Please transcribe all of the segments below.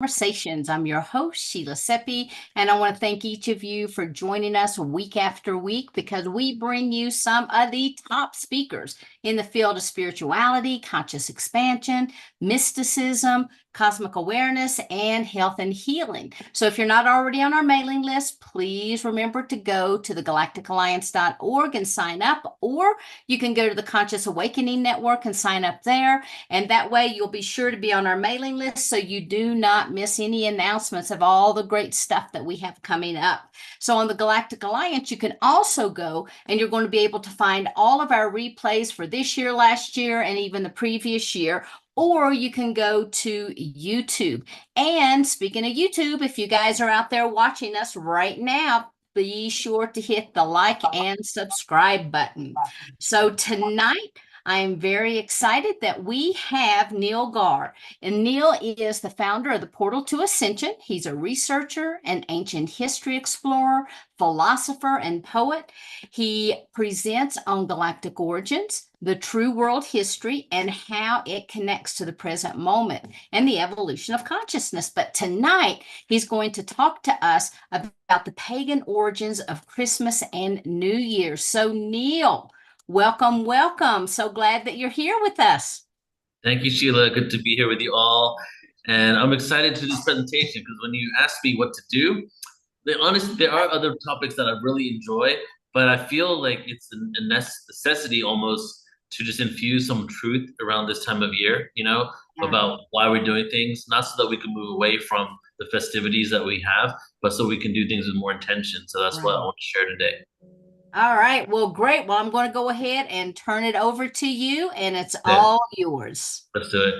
Conversations. I'm your host, Sheila Seppi, and I want to thank each of you for joining us week after week because we bring you some of the top speakers in the field of spirituality, conscious expansion, mysticism, cosmic awareness, and health and healing. So if you're not already on our mailing list, please remember to go to thegalacticalliance.org and sign up, or you can go to the Conscious Awakening Network and sign up there. And that way you'll be sure to be on our mailing list so you do not miss any announcements of all the great stuff that we have coming up. So on the Galactic Alliance, you can also go and you're going to be able to find all of our replays for this year, last year, and even the previous year. Or you can go to YouTube. And speaking of YouTube, if you guys are out there watching us right now, be sure to hit the like and subscribe button. So tonight, I am very excited that we have Neil Gaur. And Neil is the founder of the Portal to Ascension. He's a researcher, an ancient history explorer, philosopher, and poet. He presents on galactic origins, the true world history, and how it connects to the present moment and the evolution of consciousness. But tonight, he's going to talk to us about the pagan origins of Christmas and New Year. So, Neil, welcome, welcome. So glad that you're here with us. Thank you, Sheila. Good to be here with you all. And I'm excited to this presentation because when you asked me what to do, honestly, there are other topics that I really enjoy, but I feel like it's a necessity almost to just infuse some truth around this time of year, about why we're doing things, not so that we can move away from the festivities that we have, but so we can do things with more intention. So that's what I want to share today. All right. Well, great. Well, I'm going to go ahead and turn it over to you, and it's Yeah, all yours. let's do it.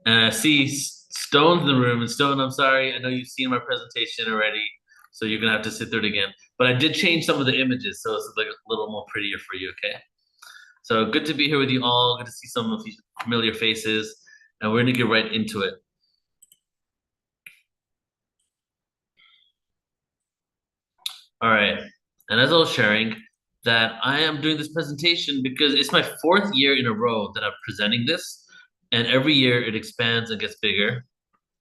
And I see Stone's in the room. And Stone, I'm sorry. I know you've seen my presentation already, so you're going to have to sit through it again. But I did change some of the images, so it's like a little more prettier for you, okay? So good to be here with you all. Good to see some of these familiar faces. And we're going to get right into it. All right. And as I was sharing, that I am doing this presentation because it's my fourth year in a row that I'm presenting this. And every year it expands and gets bigger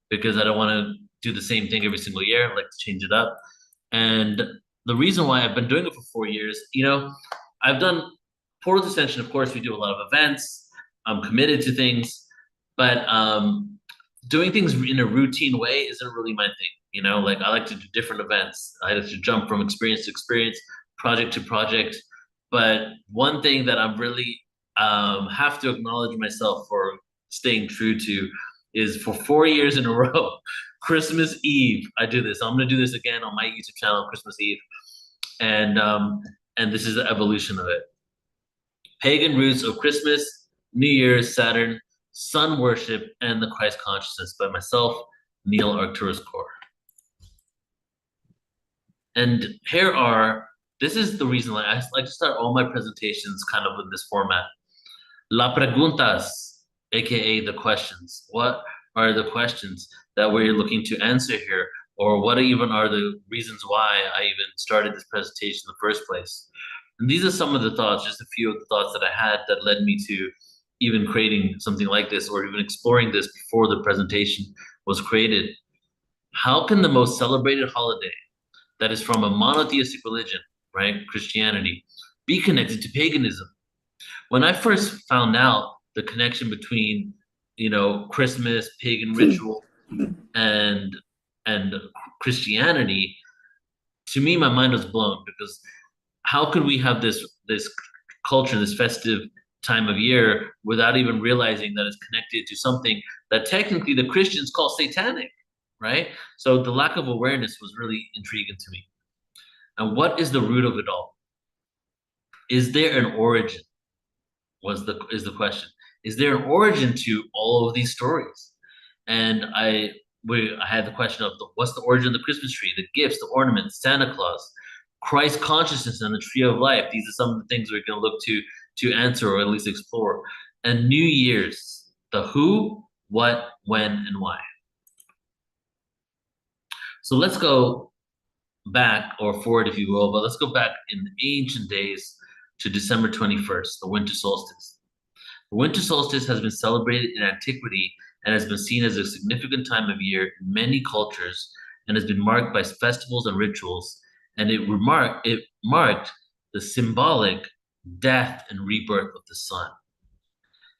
because I don't want to do the same thing every single year. I like to change it up. And the reason why I've been doing it for 4 years, I've done Portal to Ascension. Of course, we do a lot of events. I'm committed to things, but doing things in a routine way isn't really my thing. Like I like to do different events. I like to jump from experience to experience, project to project. But one thing that I'm really have to acknowledge myself for staying true to is for 4 years in a row, Christmas Eve, I do this. I'm going to do this again on my YouTube channel, Christmas Eve. And this is the evolution of it. Pagan roots of Christmas, New Year's, Saturn, sun worship, and the Christ consciousness by myself, Neil Arcturus Gaur. And this is the reason why I like to start all my presentations kind of in this format. La preguntas, aka the questions. What are the questions that we're looking to answer here? Or what even are the reasons why I even started this presentation in the first place? And these are some of the thoughts, just a few of the thoughts that I had that led me to even creating something like this or even exploring this before the presentation was created. How can the most celebrated holiday that is from a monotheistic religion, right, Christianity, be connected to paganism? When I first found out the connection between, Christmas, pagan ritual, and Christianity, to me, my mind was blown because how could we have this culture, this festive time of year without even realizing that it's connected to something that technically the Christians call satanic, right? So the lack of awareness was really intriguing to me. And what is the root of it all? Is there an origin? Is the question. Is there an origin to all of these stories? And I had the question of what's the origin of the Christmas tree, the gifts, the ornaments, Santa Claus, Christ consciousness, and the tree of life. These are some of the things we're going to look to answer or at least explore. And New Year's, the who, what, when, and why. So let's go back or forward, if you will, but let's go back in the ancient days to December 21st, the winter solstice. The winter solstice has been celebrated in antiquity and has been seen as a significant time of year in many cultures and has been marked by festivals and rituals. And it marked the symbolic death and rebirth of the sun.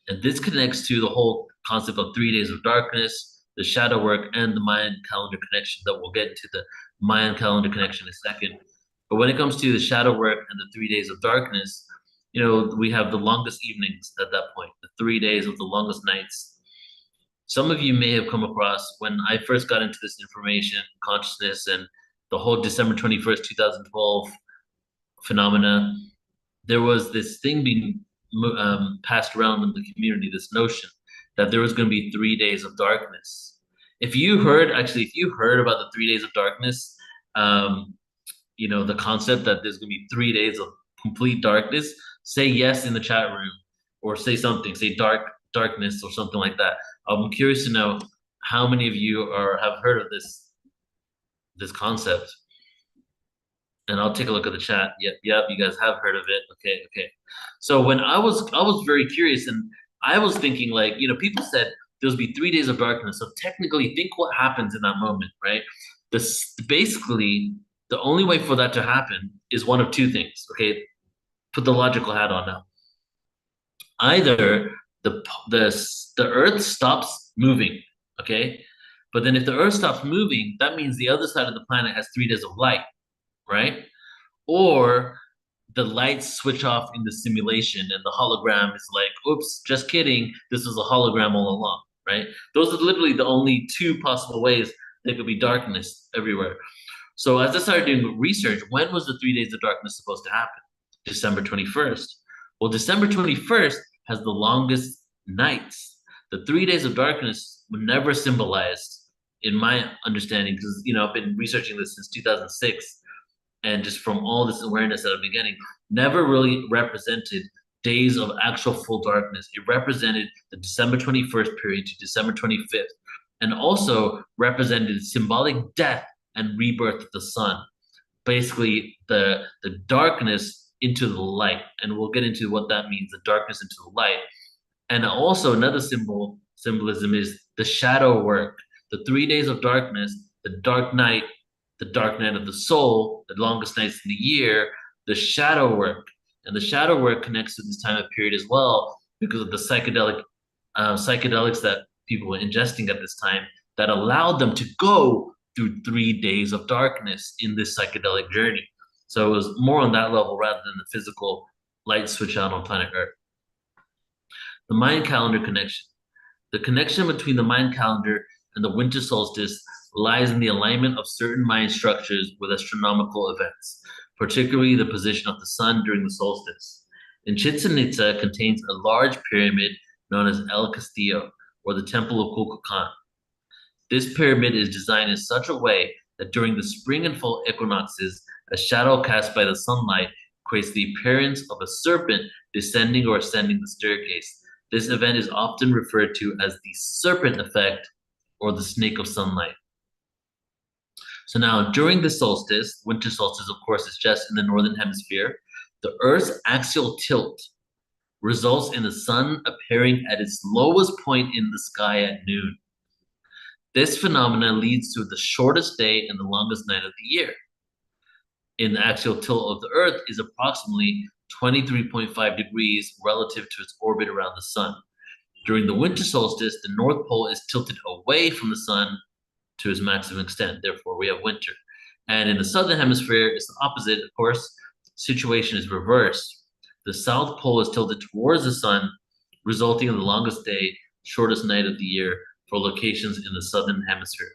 And this connects to the whole concept of 3 days of darkness, the shadow work, and the Mayan calendar connection that we'll get into the Mayan calendar connection in a second. But when it comes to the shadow work and the 3 days of darkness, we have the longest evenings at that point, the 3 days of the longest nights. Some of you may have come across when I first got into this information, consciousness, and the whole December 21st, 2012 phenomena. There was this thing being passed around in the community, this notion that there was going to be 3 days of darkness. If you heard about the 3 days of darkness, the concept that there's going to be 3 days of complete darkness, say yes in the chat room, or say something, say darkness or something like that. I'm curious to know how many of you have heard of this concept. And I'll take a look at the chat. Yep, you guys have heard of it. Okay. So when I was very curious, and I was thinking, like, people said there'll be 3 days of darkness. So technically, think what happens in that moment, right? Basically, the only way for that to happen is one of two things. Okay, put the logical hat on now. Either the Earth stops moving, okay, but then if the Earth stops moving, that means the other side of the planet has 3 days of light, right? Or the lights switch off in the simulation and the hologram is like, oops, just kidding, this was a hologram all along, right? Those are literally the only two possible ways there could be darkness everywhere. So as I started doing research, when was the 3 days of darkness supposed to happen? December 21st. Well, December 21st has the longest nights. The 3 days of darkness were never symbolized, in my understanding, because I've been researching this since 2006, and just from all this awareness that I've been getting, never really represented days of actual full darkness. It represented the December 21st period to December 25th, and also represented symbolic death and rebirth of the sun. Basically, the darkness into the light, and we'll get into what that means, the darkness into the light. And also another symbolism is the shadow work, the 3 days of darkness, the dark night of the soul, the longest nights in the year, the shadow work. And the shadow work connects to this time of period as well because of the psychedelics that people were ingesting at this time that allowed them to go through 3 days of darkness in this psychedelic journey. So it was more on that level rather than the physical light switch out on planet Earth. The Mayan calendar connection. The connection between the Mayan calendar and the winter solstice lies in the alignment of certain Mayan structures with astronomical events, particularly the position of the sun during the solstice. And Chichen Itza contains a large pyramid known as El Castillo, or the Temple of Kukulkan. This pyramid is designed in such a way that during the spring and fall equinoxes, a shadow cast by the sunlight creates the appearance of a serpent descending or ascending the staircase. This event is often referred to as the serpent effect or the snake of sunlight. So now, during the solstice, winter solstice, of course, is just in the northern hemisphere, the Earth's axial tilt results in the sun appearing at its lowest point in the sky at noon. This phenomenon leads to the shortest day and the longest night of the year. In the axial tilt of the Earth is approximately 23.5 degrees relative to its orbit around the sun. During the winter solstice, the North Pole is tilted away from the sun to its maximum extent. Therefore, we have winter. And in the southern hemisphere, it's the opposite. Of course, situation is reversed. The South Pole is tilted towards the sun, resulting in the longest day, shortest night of the year for locations in the southern hemisphere.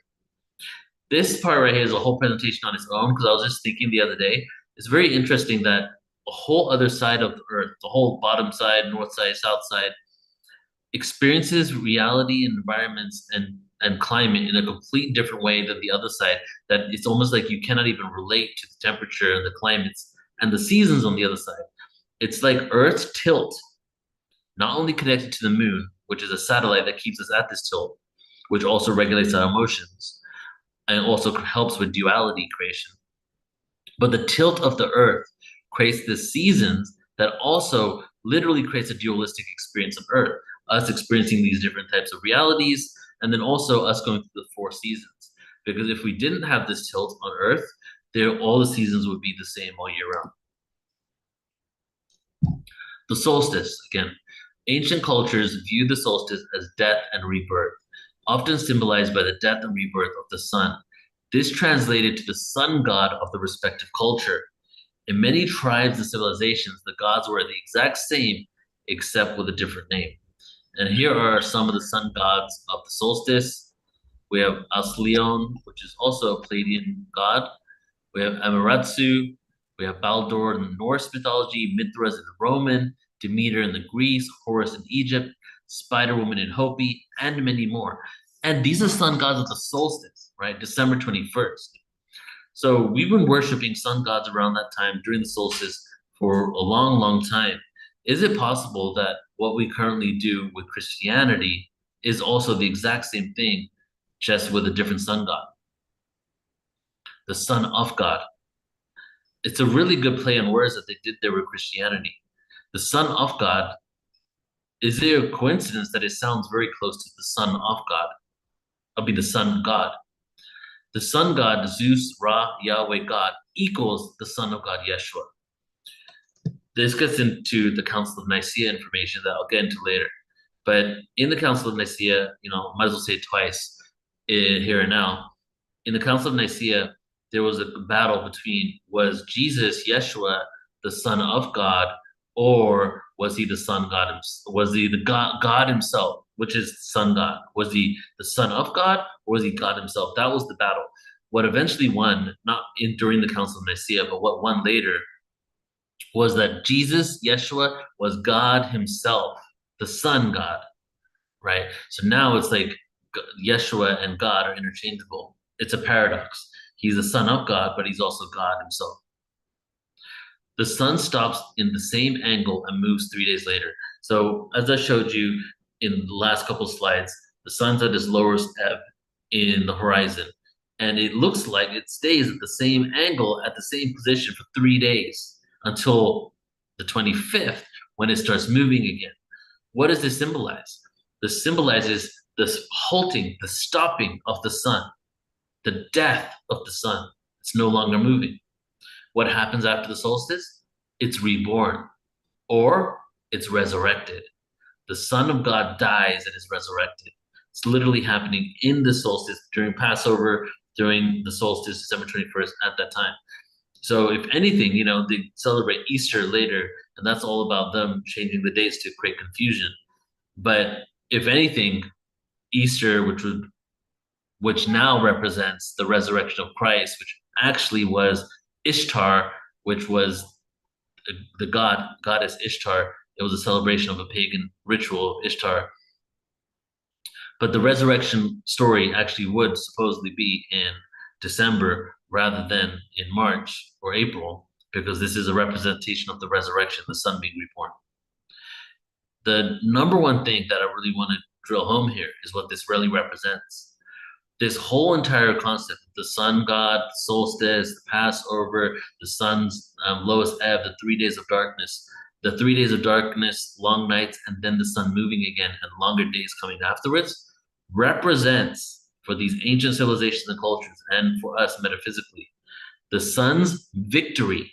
This part right here is a whole presentation on its own, because I was just thinking the other day, it's very interesting that a whole other side of the Earth, the whole bottom side, north side, south side, experiences reality and environments and climate in a complete different way than the other side, that it's almost like you cannot even relate to the temperature and the climates and the seasons on the other side. It's like Earth's tilt, not only connected to the moon, which is a satellite that keeps us at this tilt, which also regulates our emotions and also helps with duality creation, but the tilt of the Earth creates the seasons that also literally creates a dualistic experience of Earth. us experiencing these different types of realities, and then also us going through the 4 seasons. Because if we didn't have this tilt on Earth, there all the seasons would be the same all year round. The solstice, again, ancient cultures viewed the solstice as death and rebirth, often symbolized by the death and rebirth of the sun. This translated to the sun god of the respective culture. In many tribes and civilizations, the gods were the exact same, except with a different name. And here are some of the sun gods of the solstice. We have Asleon, which is also a Pleiadian god. We have Amaterasu. We have Baldur in the Norse mythology, Mithras in the Roman, Demeter in the Greece, Horus in Egypt, Spider Woman in Hopi, and many more. And these are sun gods of the solstice, right? December 21st. So we've been worshiping sun gods around that time during the solstice for a long, long time. Is it possible that what we currently do with Christianity is also the exact same thing, just with a different sun god? The son of God. It's a really good play on words that they did there with Christianity. The son of God. Is there a coincidence that it sounds very close to the son of God? I'll be the sun god. The sun god, Zeus, Ra, Yahweh God, equals the son of God, Yeshua. This gets into the Council of Nicaea information that I'll get into later. But in the Council of Nicaea, might as well say it twice here and now. In the Council of Nicaea, there was a battle between, was Jesus, Yeshua, the son of God, or was he the son God? Was he the God himself, which is son God? Was he the son of God, or was he God himself? That was the battle. What eventually won, not during the Council of Nicaea, but what won later, was that Jesus, Yeshua, was God himself, the Son God, right? So now it's like Yeshua and God are interchangeable. It's a paradox. He's the Son of God, but he's also God himself. The sun stops in the same angle and moves 3 days later. So as I showed you in the last couple slides, the sun's at its lowest ebb in the horizon. And it looks like it stays at the same angle, at the same position for 3 days until the 25th, when it starts moving again. What does this symbolize? This symbolizes this halting, the stopping of the sun, the death of the sun. It's no longer moving. What happens after the solstice? It's reborn, or it's resurrected. The Son of God dies and is resurrected. It's literally happening in the solstice during Passover, during the solstice, December 21st, at that time. So if anything, they celebrate Easter later, and that's all about them changing the dates to create confusion. But if anything, Easter, which now represents the resurrection of Christ, which actually was Ishtar, which was the goddess Ishtar. It was a celebration of a pagan ritual of Ishtar. But the resurrection story actually would supposedly be in December rather than in March or April, because this is a representation of the resurrection, the sun being reborn. The number one thing that I really want to drill home here is what this really represents. This whole entire concept, the sun god, the solstice, the Passover, the sun's lowest ebb, the 3 days of darkness, the 3 days of darkness, long nights, and then the sun moving again and longer days coming afterwards, represents, for these ancient civilizations and cultures, and for us metaphysically, the sun's victory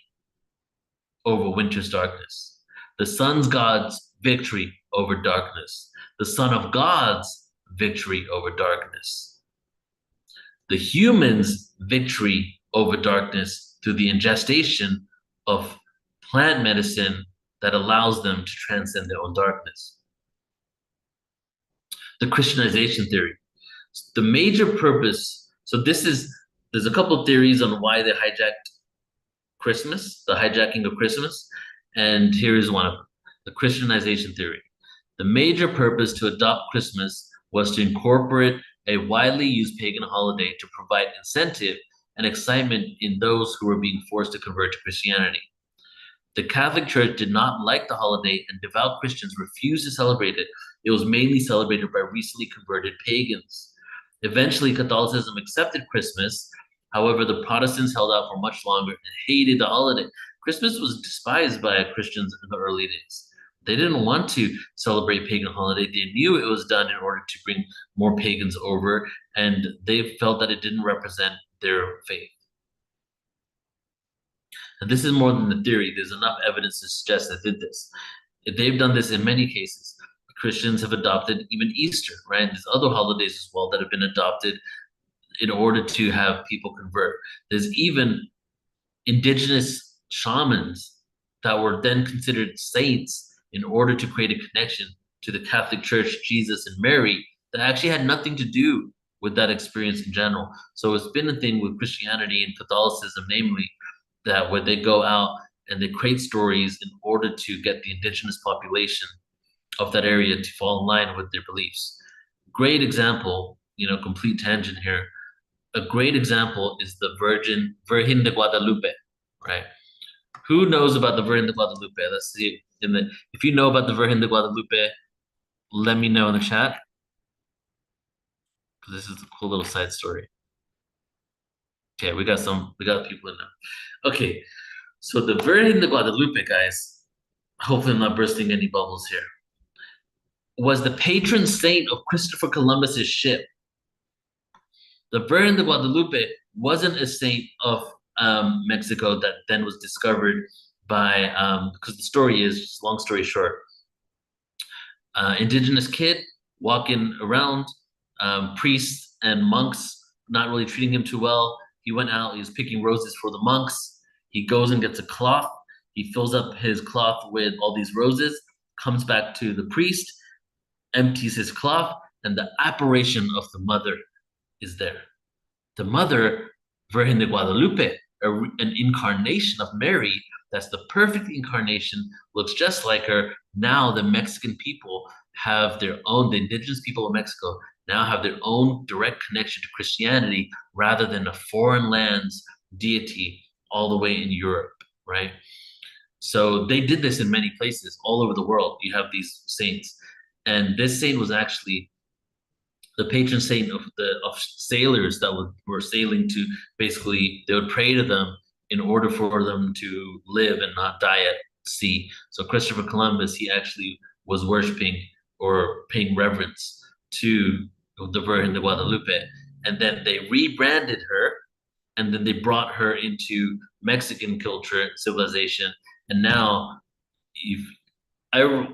over winter's darkness, the sun's God's victory over darkness, the Son of God's victory over darkness, the human's victory over darkness through the ingestion of plant medicine that allows them to transcend their own darkness. The Christianization theory. The major purpose, there's a couple of theories on why they hijacked Christmas, the hijacking of Christmas, and here is one of them, the Christianization theory. The major purpose to adopt Christmas was to incorporate a widely used pagan holiday to provide incentive and excitement in those who were being forced to convert to Christianity. The Catholic Church did not like the holiday, and devout Christians refused to celebrate it. It was mainly celebrated by recently converted pagans. Eventually, Catholicism accepted Christmas. However, the Protestants held out for much longer and hated the holiday. Christmas was despised by Christians in the early days. They didn't want to celebrate pagan holiday. They knew it was done in order to bring more pagans over, and they felt that it didn't represent their faith. And this is more than the theory. There's enough evidence to suggest that they did this. They've done this in many cases. Christians have adopted even Easter, right? There's other holidays as well that have been adopted in order to have people convert. There's even indigenous shamans that were then considered saints in order to create a connection to the Catholic Church, Jesus, and Mary that actually had nothing to do with that experience in general. So it's been a thing with Christianity and Catholicism, namely, that where they go out and they create stories in order to get the indigenous population of that area to fall in line with their beliefs. Great example, complete tangent here. A great example is the Virgin de Guadalupe, right? Who knows about the Virgin de Guadalupe? Let's see. If you know about the Virgin de Guadalupe, let me know in the chat. Because this is a cool little side story. Okay, we got people in now. Okay, so the Virgin de Guadalupe, guys, hopefully I'm not bursting any bubbles here, was the patron saint of Christopher Columbus's ship. The Virgin de Guadalupe wasn't a saint of Mexico that then was discovered by, because the story is, just long story short, indigenous kid walking around, priests and monks not really treating him too well. He went out, he was picking roses for the monks. He goes and gets a cloth. He fills up his cloth with all these roses, comes back to the priest, empties his cloth, and the apparition of the mother is there. The mother, Virgin de Guadalupe, an incarnation of Mary, that's the perfect incarnation, looks just like her. Now the Mexican people have their own, the indigenous people of Mexico now have their own direct connection to Christianity rather than a foreign land's deity all the way in Europe, right? So they did this in many places all over the world. You have these saints. And this saint was actually the patron saint of sailors that were sailing to, basically they would pray to them in order for them to live and not die at sea. So Christopher Columbus, he actually was worshiping or paying reverence to the Virgin de Guadalupe. And then they rebranded her, and then they brought her into Mexican culture, civilization. And now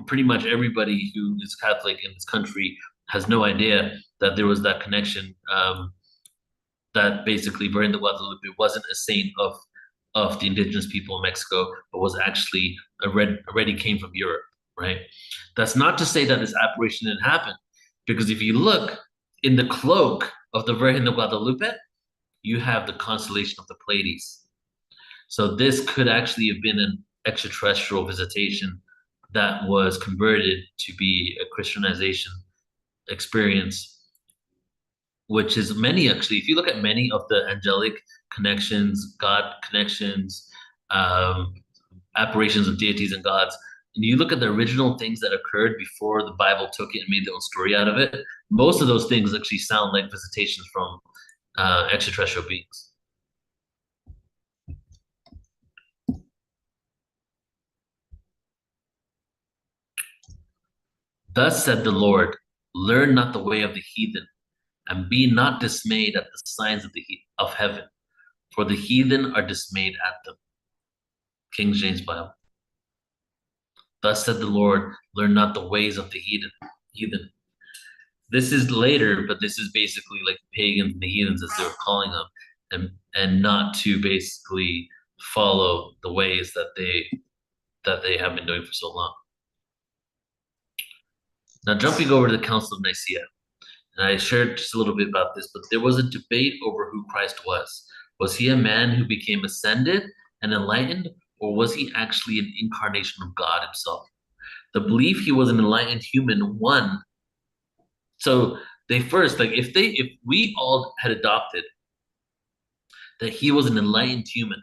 pretty much everybody who is Catholic in this country has no idea that there was that connection, that basically Virgin de Guadalupe wasn't a saint of the indigenous people of Mexico, but was actually already came from Europe, right? That's not to say that this apparition didn't happen, because if you look in the cloak of the Virgin de Guadalupe, you have the constellation of the Pleiades. So this could actually have been an extraterrestrial visitation that was converted to be a Christianization experience, which is many, actually. If you look at many of the angelic connections, God connections, apparitions of deities and gods, and you look at the original things that occurred before the Bible took it and made their own story out of it, most of those things actually sound like visitations from extraterrestrial beings. Thus said the Lord, learn not the way of the heathen, and be not dismayed at the signs of heaven, for the heathen are dismayed at them. King James Bible. Thus said the Lord, learn not the ways of the heathen. This is later, but this is basically like the pagans and the heathens, as they were calling them, and not to basically follow the ways that they have been doing for so long. Now, jumping over to the Council of Nicaea, and I shared just a little bit about this, but there was a debate over who Christ was. Was he a man who became ascended and enlightened, or was he actually an incarnation of God himself? The belief he was an enlightened human won. So they first, like, if we all had adopted that he was an enlightened human,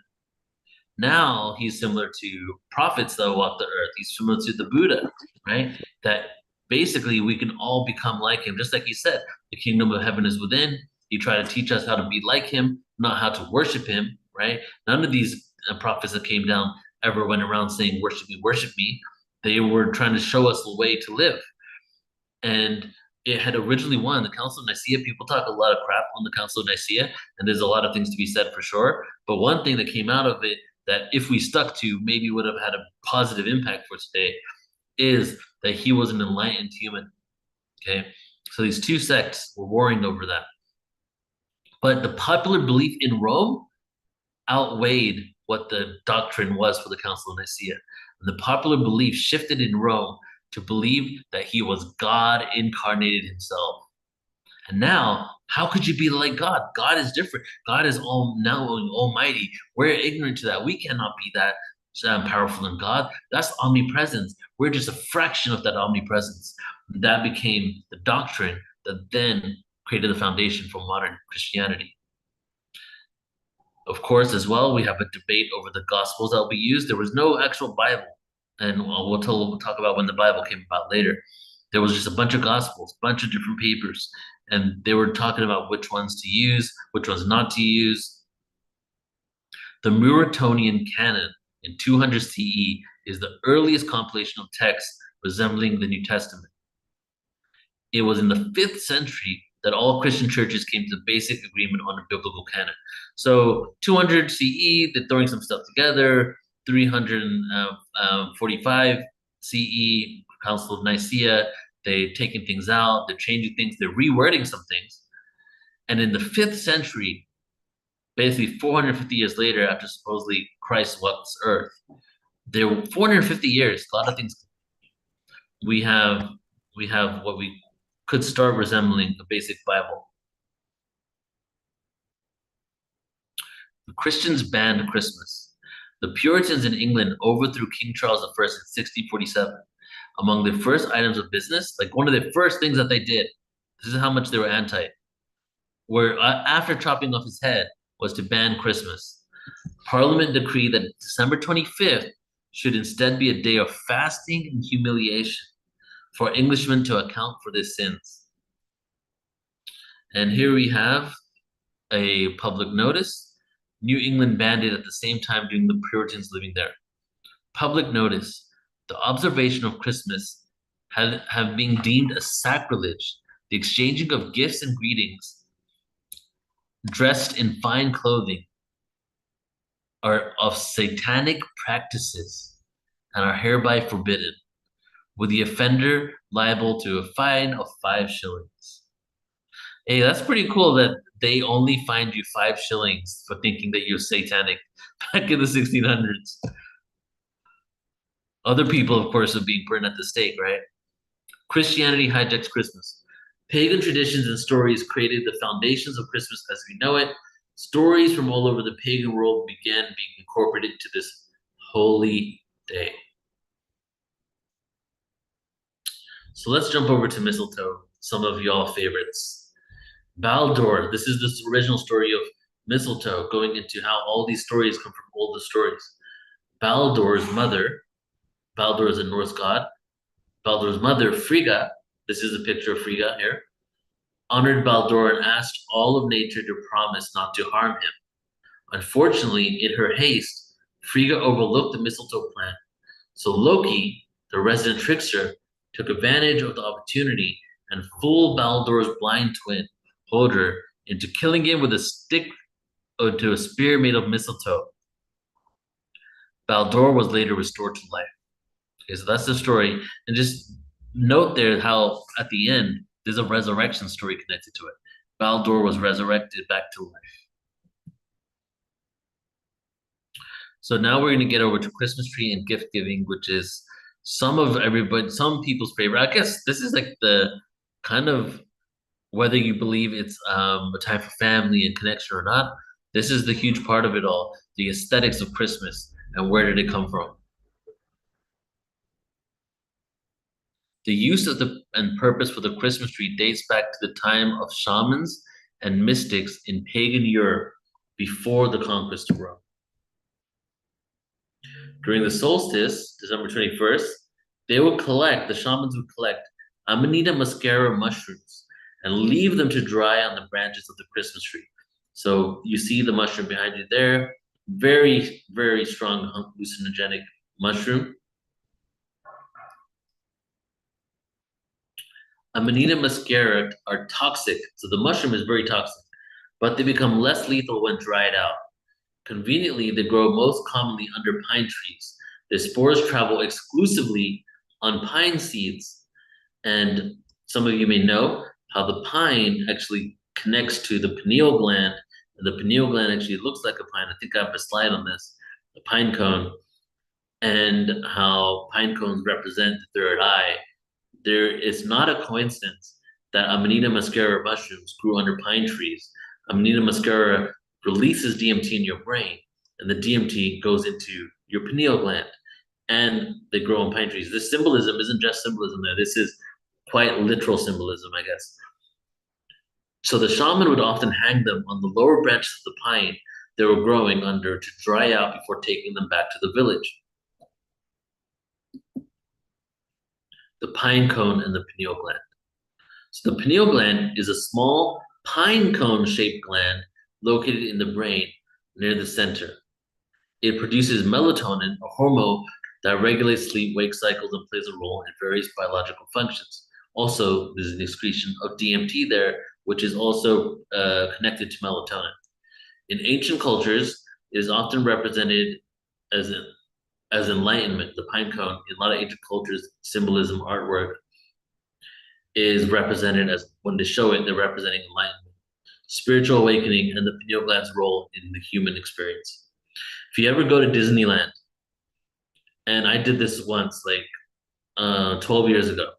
now he's similar to prophets that walk the earth. He's similar to the Buddha, right? That basically we can all become like him. Just like he said, the kingdom of heaven is within. He tried to teach us how to be like him, not how to worship him, right? None of these prophets that came down ever went around saying, worship me, They were trying to show us the way to live. And it had originally won the Council of Nicaea. People talk a lot of crap on the Council of Nicaea, and there's a lot of things to be said for sure. But one thing that came out of it that if we stuck to, maybe would have had a positive impact for today is that he was an enlightened human. Okay. So these two sects were warring over that. But the popular belief in Rome outweighed what the doctrine was for the Council of Nicaea. And the popular belief shifted in Rome to believe that he was God incarnated himself. And now, how could you be like God? God is different. God is all knowing, almighty. We're ignorant to that. We cannot be that powerful in God. That's omnipresence. We're just a fraction of that omnipresence. That became the doctrine that then created the foundation for modern Christianity. Of course, as well, we have a debate over the Gospels that will be used. There was no actual Bible, and we'll talk about when the Bible came about later. There was just a bunch of Gospels, a bunch of different papers, and they were talking about which ones to use, which ones not to use. The Mauritanian canon in 200 CE is the earliest compilation of texts resembling the New Testament. It was in the 5th century that all Christian churches came to the basic agreement on a biblical canon. So 200 CE, they're throwing some stuff together. 345 CE, Council of Nicaea, they're taking things out, they're changing things, they're rewording some things. And in the 5th century, basically 450 years later, after supposedly Christ walked this earth, there were 450 years, a lot of things. We have what we could start resembling a basic Bible. The Christians banned Christmas. The Puritans in England overthrew King Charles I in 1647. Among the first items of business, like one of the first things that they did, this is how much they were anti, where after chopping off his head, was to ban Christmas. Parliament decreed that December 25th should instead be a day of fasting and humiliation for Englishmen to account for their sins. And here we have a public notice. New England banned it at the same time during the Puritans living there. Public notice. The observation of Christmas have been deemed a sacrilege. The exchanging of gifts and greetings, dressed in fine clothing, are of satanic practices and are hereby forbidden, with the offender liable to a fine of 5 shillings. Hey, that's pretty cool that they only fined you 5 shillings for thinking that you're satanic back in the 1600s. Other people, of course, are being burned at the stake, right? Christianity hijacks Christmas. Pagan traditions and stories created the foundations of Christmas as we know it. Stories from all over the pagan world began being incorporated into this holy day. So let's jump over to mistletoe, some of y'all favorites. Baldur, this is the original story of mistletoe, going into how all these stories come from older stories. Baldur's mother, Baldur is a Norse god. Baldur's mother, Frigga, this is a picture of Frigga here, honored Baldur and asked all of nature to promise not to harm him. Unfortunately, in her haste, Frigga overlooked the mistletoe plant. So Loki, the resident trickster, took advantage of the opportunity and fooled Baldur's blind twin, Hodr, into killing him with a stick to a spear made of mistletoe. Baldur was later restored to life. Okay, so that's the story. And just note there how at the end, there's a resurrection story connected to it. Baldur was resurrected back to life. So now we're going to get over to Christmas tree and gift giving, which is some people's favorite. I guess this is like the kind of, whether you believe it's a time for family and connection or not, this is the huge part of it all, the aesthetics of Christmas and where did it come from. The use of and purpose for the Christmas tree dates back to the time of shamans and mystics in pagan Europe before the conquest of Rome. During the solstice, December 21st, the shamans would collect Amanita muscaria mushrooms and leave them to dry on the branches of the Christmas tree. So you see the mushroom behind you there, very, very strong hallucinogenic mushroom. Amanita muscaria are toxic, so the mushroom is very toxic, but they become less lethal when dried out. Conveniently, they grow most commonly under pine trees. The spores travel exclusively on pine seeds, and some of you may know how the pine actually connects to the pineal gland, and the pineal gland actually looks like a pine. I think I have a slide on this, the pine cone, and how pine cones represent the third eye. There is not a coincidence that Amanita muscaria mushrooms grew under pine trees. Amanita muscaria releases DMT in your brain, and the DMT goes into your pineal gland, and they grow on pine trees. This symbolism isn't just symbolism there. This is quite literal symbolism, I guess. So the shaman would often hang them on the lower branches of the pine they were growing under to dry out before taking them back to the village. The pine cone and the pineal gland. So the pineal gland is a small pine cone-shaped gland located in the brain near the center. It produces melatonin, a hormone that regulates sleep-wake cycles and plays a role in various biological functions. Also, there's an excretion of DMT there, which is also connected to melatonin. In ancient cultures, it is often represented as enlightenment. The pine cone, in a lot of ancient cultures, symbolism, artwork, is represented as, when they show it, they're representing enlightenment, spiritual awakening, and the pineal gland's role in the human experience. If you ever go to Disneyland, and I did this once, like 12 years ago,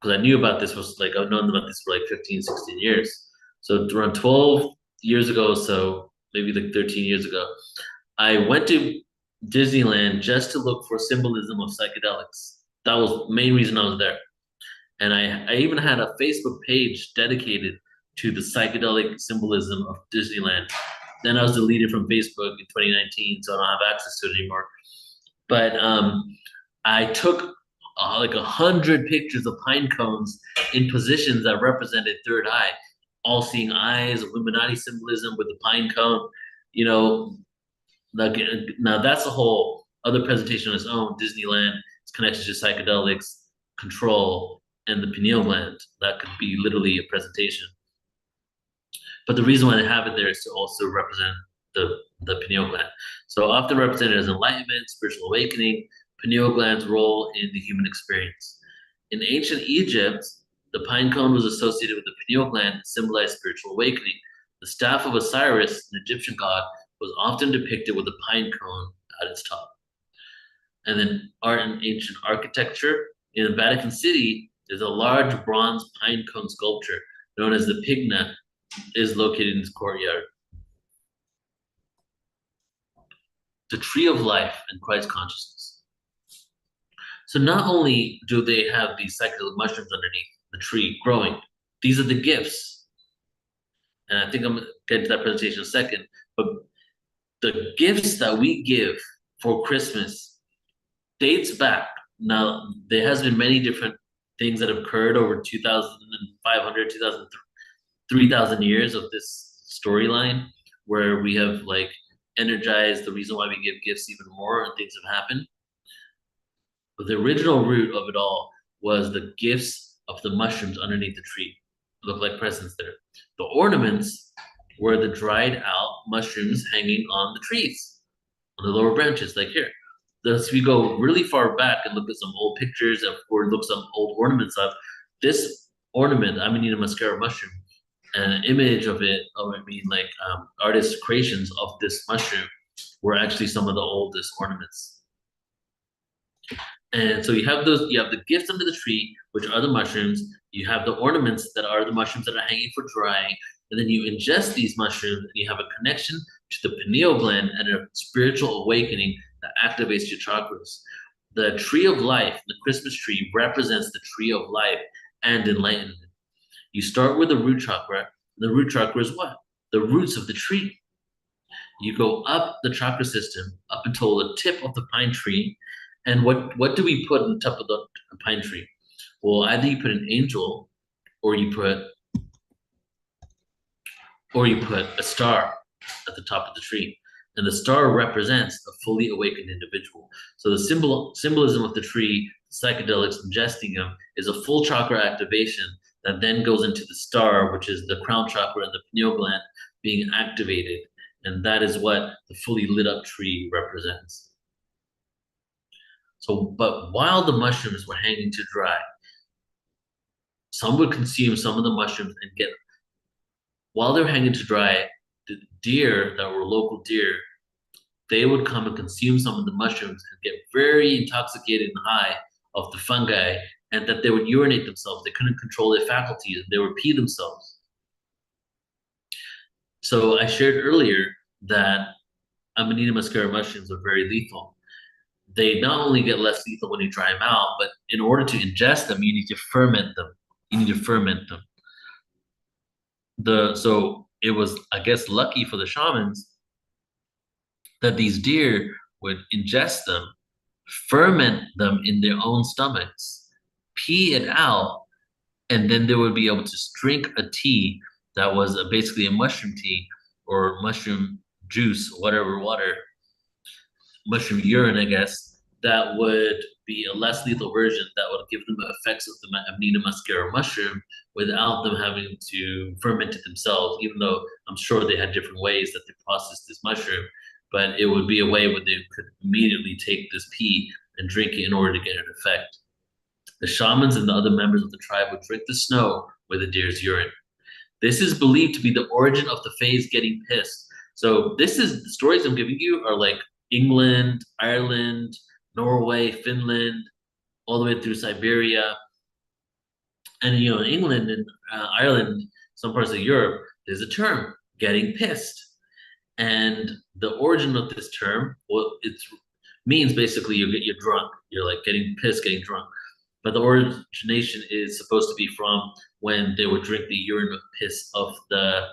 because I knew about this, was like, I've known about this for like 15, 16 years. So around 12 years ago, so maybe like 13 years ago, I went to Disneyland just to look for symbolism of psychedelics. That was the main reason I was there. And I even had a Facebook page dedicated to the psychedelic symbolism of Disneyland. Then I was deleted from Facebook in 2019, so I don't have access to it anymore. But I took like 100 pictures of pine cones in positions that represented third eye, all-seeing eyes, Illuminati symbolism with the pine cone. You know, like, now that's a whole other presentation on its own. Disneyland, its connection to psychedelics, control, and the pineal gland. That could be literally a presentation. But the reason why they have it there is to also represent the pineal gland. So often represented as enlightenment, spiritual awakening, pineal gland's role in the human experience. In ancient Egypt, the pine cone was associated with the pineal gland and symbolized spiritual awakening. The staff of Osiris, an Egyptian god, was often depicted with a pine cone at its top. And then art and ancient architecture. In the Vatican City, there's a large bronze pine cone sculpture known as the Pigna, is located in its courtyard. The tree of life and Christ consciousness. So not only do they have these psychedelic mushrooms underneath the tree growing, these are the gifts. And I think I'm going to get into that presentation in a second, but the gifts that we give for Christmas dates back. Now, there has been many different things that have occurred over 2,500, 3,000 years of this storyline, where we have like energized the reason why we give gifts even more, and things have happened. But the original root of it all was the gifts of the mushrooms underneath the tree. Look like presents there. The ornaments were the dried out mushrooms hanging on the trees, on the lower branches, like here. Thus, we go really far back and look at some old pictures or look some old ornaments up. This ornament, Amanita muscaria mushroom, an image of it, like artist creations of this mushroom, were actually some of the oldest ornaments. And so you have the gifts under the tree, which are the mushrooms. You have the ornaments that are the mushrooms that are hanging for drying. And then you ingest these mushrooms and you have a connection to the pineal gland and a spiritual awakening that activates your chakras. The tree of life, the Christmas tree, represents the tree of life and enlightenment. You start with the root chakra. The root chakra is what? The roots of the tree. You go up the chakra system, up until the tip of the pine tree. And what do we put on top of the pine tree? Well, either you put an angel, or you put a star at the top of the tree. And the star represents a fully awakened individual. So the symbolism of the tree, psychedelics, ingesting them, is a full chakra activation that then goes into the star, which is the crown chakra and the pineal gland being activated. And that is what the fully lit up tree represents. So, but while the mushrooms were hanging to dry, some would consume some of the mushrooms and get, while they were hanging to dry, the deer that were local deer, they would come and consume some of the mushrooms and get very intoxicated and high of the fungi, and that they would urinate themselves. They couldn't control their faculties, and they would pee themselves. So I shared earlier that Amanita muscaria mushrooms are very lethal. They not only get less lethal when you dry them out, but in order to ingest them, you need to ferment them. You need to ferment them. So it was, I guess, lucky for the shamans that these deer would ingest them, ferment them in their own stomachs, pee it out, and then they would be able to drink a tea that was basically a mushroom tea or mushroom juice, whatever, water, mushroom urine, I guess, that would be a less lethal version that would give them the effects of the Amanita muscaria mushroom without them having to ferment it themselves, even though I'm sure they had different ways that they processed this mushroom. But it would be a way where they could immediately take this pee and drink it in order to get an effect. The shamans and the other members of the tribe would drink the snow with the deer's urine. This is believed to be the origin of the Fays getting pissed. So this is the stories I'm giving you are like England, Ireland, Norway, Finland, all the way through Siberia. And in England and Ireland, some parts of Europe, there's a term, getting pissed. And the origin of this term, well, it means basically you're drunk. You're like getting pissed, getting drunk. But the origination is supposed to be from when they would drink the urine or piss of the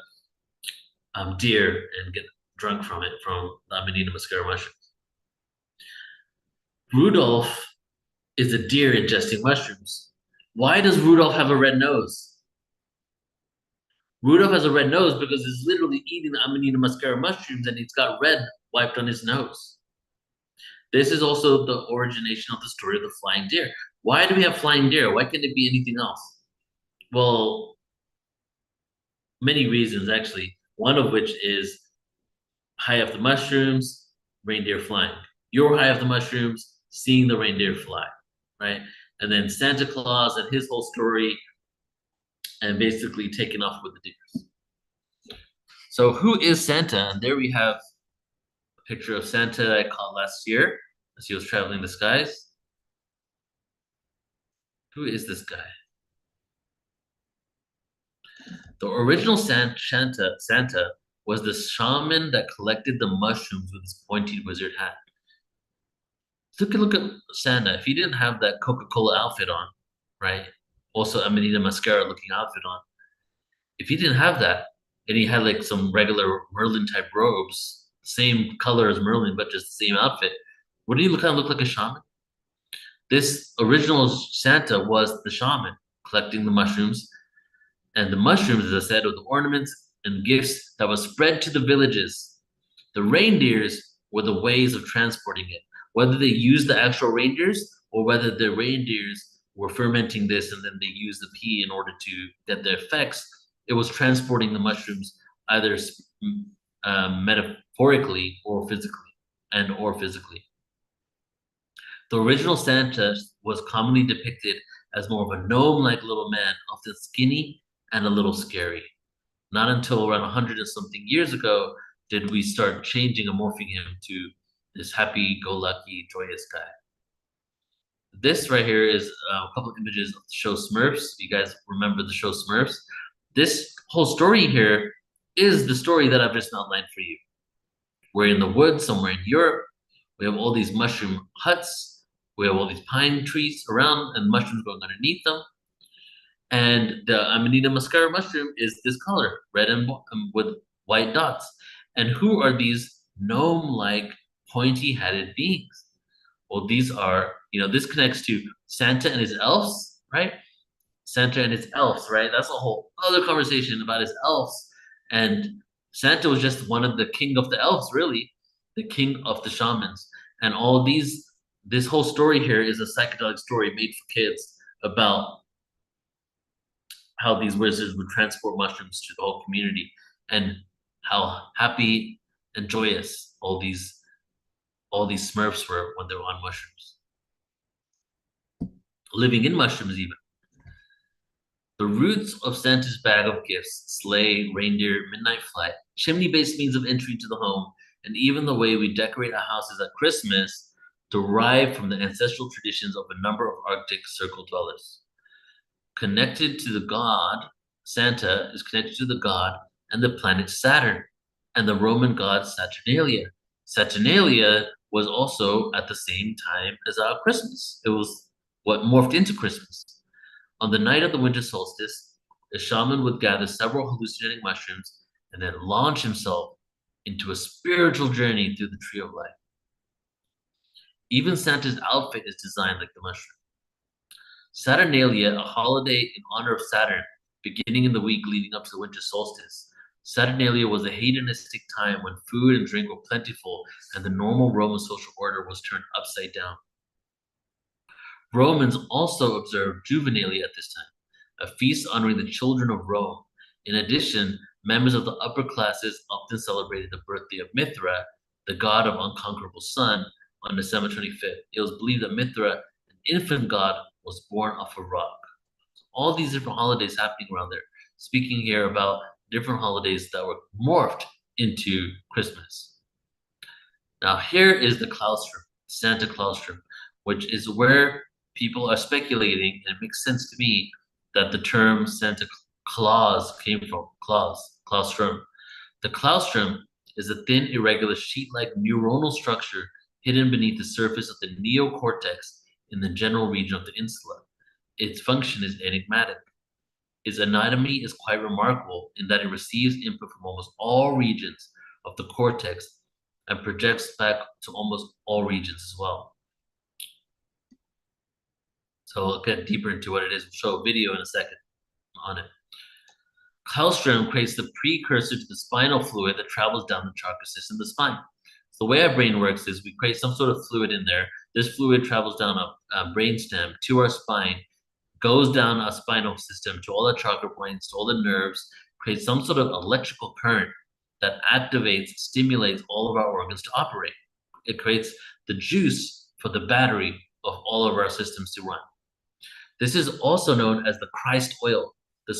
deer and get drunk from it, from the Amanita muscaria mushrooms. Rudolph is a deer ingesting mushrooms. Why does Rudolph have a red nose? Rudolph has a red nose because he's literally eating the Amanita muscaria mushrooms and he's got red wiped on his nose. This is also the origination of the story of the flying deer. Why do we have flying deer? Why can't it be anything else? Well, many reasons actually. One of which is high up the mushrooms, reindeer flying. You're high up the mushrooms, seeing the reindeer fly, right? And then Santa Claus and his whole story, and basically taking off with the deers. So who is Santa? And there we have a picture of Santa I caught last year as he was traveling the skies. Who is this guy? The original Santa was the shaman that collected the mushrooms with his pointed wizard hat. Look at Santa. If he didn't have that Coca-Cola outfit on, right? Also Amanita muscaria looking outfit on. If he didn't have that, and he had like some regular Merlin type robes, same color as Merlin, but just the same outfit, wouldn't he kind of look like a shaman? This original Santa was the shaman collecting the mushrooms. And the mushrooms, as I said, were the ornaments and gifts that were spread to the villages. The reindeers were the ways of transporting it. Whether they used the actual reindeers or whether the reindeers were fermenting this and then they used the pee in order to get the effects, it was transporting the mushrooms either metaphorically or physically. The original Santa was commonly depicted as more of a gnome-like little man, often skinny and a little scary. Not until around 100 and something years ago did we start changing and morphing him to this happy-go-lucky, joyous guy. This right here is a couple of images of the show Smurfs. You guys remember the show Smurfs? This whole story here is the story that I've just outlined for you. We're in the woods somewhere in Europe. We have all these mushroom huts. We have all these pine trees around and mushrooms growing underneath them. And the Amanita muscaria mushroom is this color, red and with white dots. And who are these gnome-like pointy-headed beings? Well, these are, this connects to Santa and his elves, right? Santa and his elves, right? That's a whole other conversation about his elves. And Santa was just one of the king of the elves, really, the king of the shamans. And all these this whole story here is a psychedelic story made for kids about how these wizards would transport mushrooms to the whole community and how happy and joyous all these Smurfs were when they were on mushrooms, living in mushrooms even. The roots of Santa's bag of gifts, sleigh, reindeer, midnight flight, chimney-based means of entry to the home, and even the way we decorate our houses at Christmas derive from the ancestral traditions of a number of Arctic Circle dwellers. Connected to the god, Santa is connected to the god and the planet Saturn and the Roman god Saturnalia. Saturnalia was also at the same time as our Christmas. It was what morphed into Christmas. On the night of the winter solstice, the shaman would gather several hallucinating mushrooms and then launch himself into a spiritual journey through the tree of life. Even Santa's outfit is designed like the mushroom. Saturnalia, a holiday in honor of Saturn, beginning in the week leading up to the winter solstice. Saturnalia was a hedonistic time when food and drink were plentiful and the normal Roman social order was turned upside down. Romans also observed Juvenalia at this time, a feast honoring the children of Rome. In addition, members of the upper classes often celebrated the birthday of Mithra, the god of unconquerable sun, on December 25th. It was believed that Mithra, an infant god, was born off a rock. All these different holidays happening around there. Speaking here about different holidays that were morphed into Christmas. Now here is the Claustrum, Santa Claustrum, which is where people are speculating, and it makes sense to me that the term Santa Claus came from. Claustrum. The claustrum is a thin, irregular, sheet-like neuronal structure hidden beneath the surface of the neocortex in the general region of the insula. Its function is enigmatic. Its anatomy is quite remarkable in that it receives input from almost all regions of the cortex and projects back to almost all regions as well. So we'll get deeper into what it is. We'll show a video in a second on it. Claustrum creates the precursor to the spinal fluid that travels down the chakra system of the spine. So the way our brain works is we create some sort of fluid in there. This fluid travels down a brainstem to our spine, goes down our spinal system to all the chakra points, to all the nerves, creates some sort of electrical current that activates, stimulates all of our organs to operate. It creates the juice for the battery of all of our systems to run. This is also known as the Christ oil, the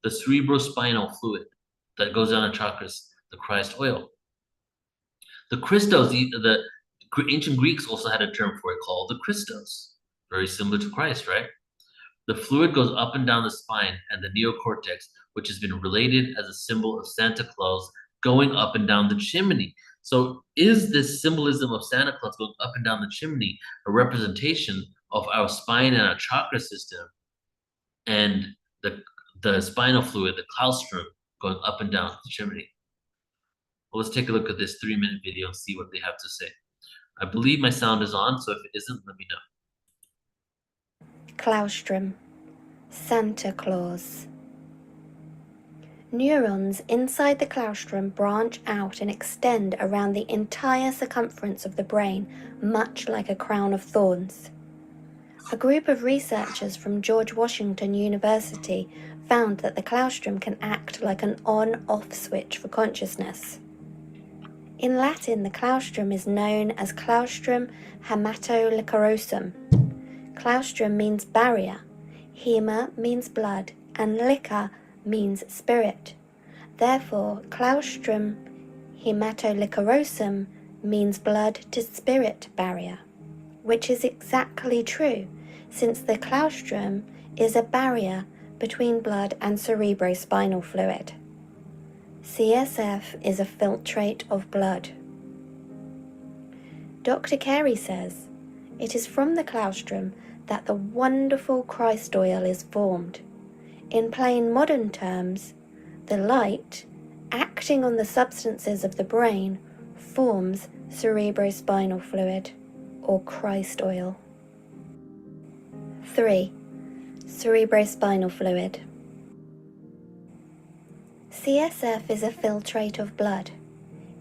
cerebrospinal fluid that goes down the chakras, the Christ oil. The Christos, the ancient Greeks also had a term for it called the Christos, very similar to Christ, right? The fluid goes up and down the spine and the neocortex, which has been related as a symbol of Santa Claus going up and down the chimney. So is this symbolism of Santa Claus going up and down the chimney a representation of our spine and our chakra system and the spinal fluid, the claustrum, going up and down the chimney? Well, let's take a look at this 3-minute video and see what they have to say. I believe my sound is on, so if it isn't, let me know. Claustrum, Santa Claus. Neurons inside the claustrum branch out and extend around the entire circumference of the brain, much like a crown of thorns. A group of researchers from George Washington University found that the claustrum can act like an on-off switch for consciousness. In Latin, the claustrum is known as claustrum haematolicarosum. Claustrum means barrier, hema means blood, and lica means spirit. Therefore, claustrum haematolicarosum means blood to spirit barrier, which is exactly true, since the claustrum is a barrier between blood and cerebrospinal fluid. CSF is a filtrate of blood. Dr. Carey says, it is from the claustrum that the wonderful Christ oil is formed. In plain modern terms, the light, acting on the substances of the brain, forms cerebrospinal fluid, or Christ oil. 3. Cerebrospinal fluid. CSF is a filtrate of blood.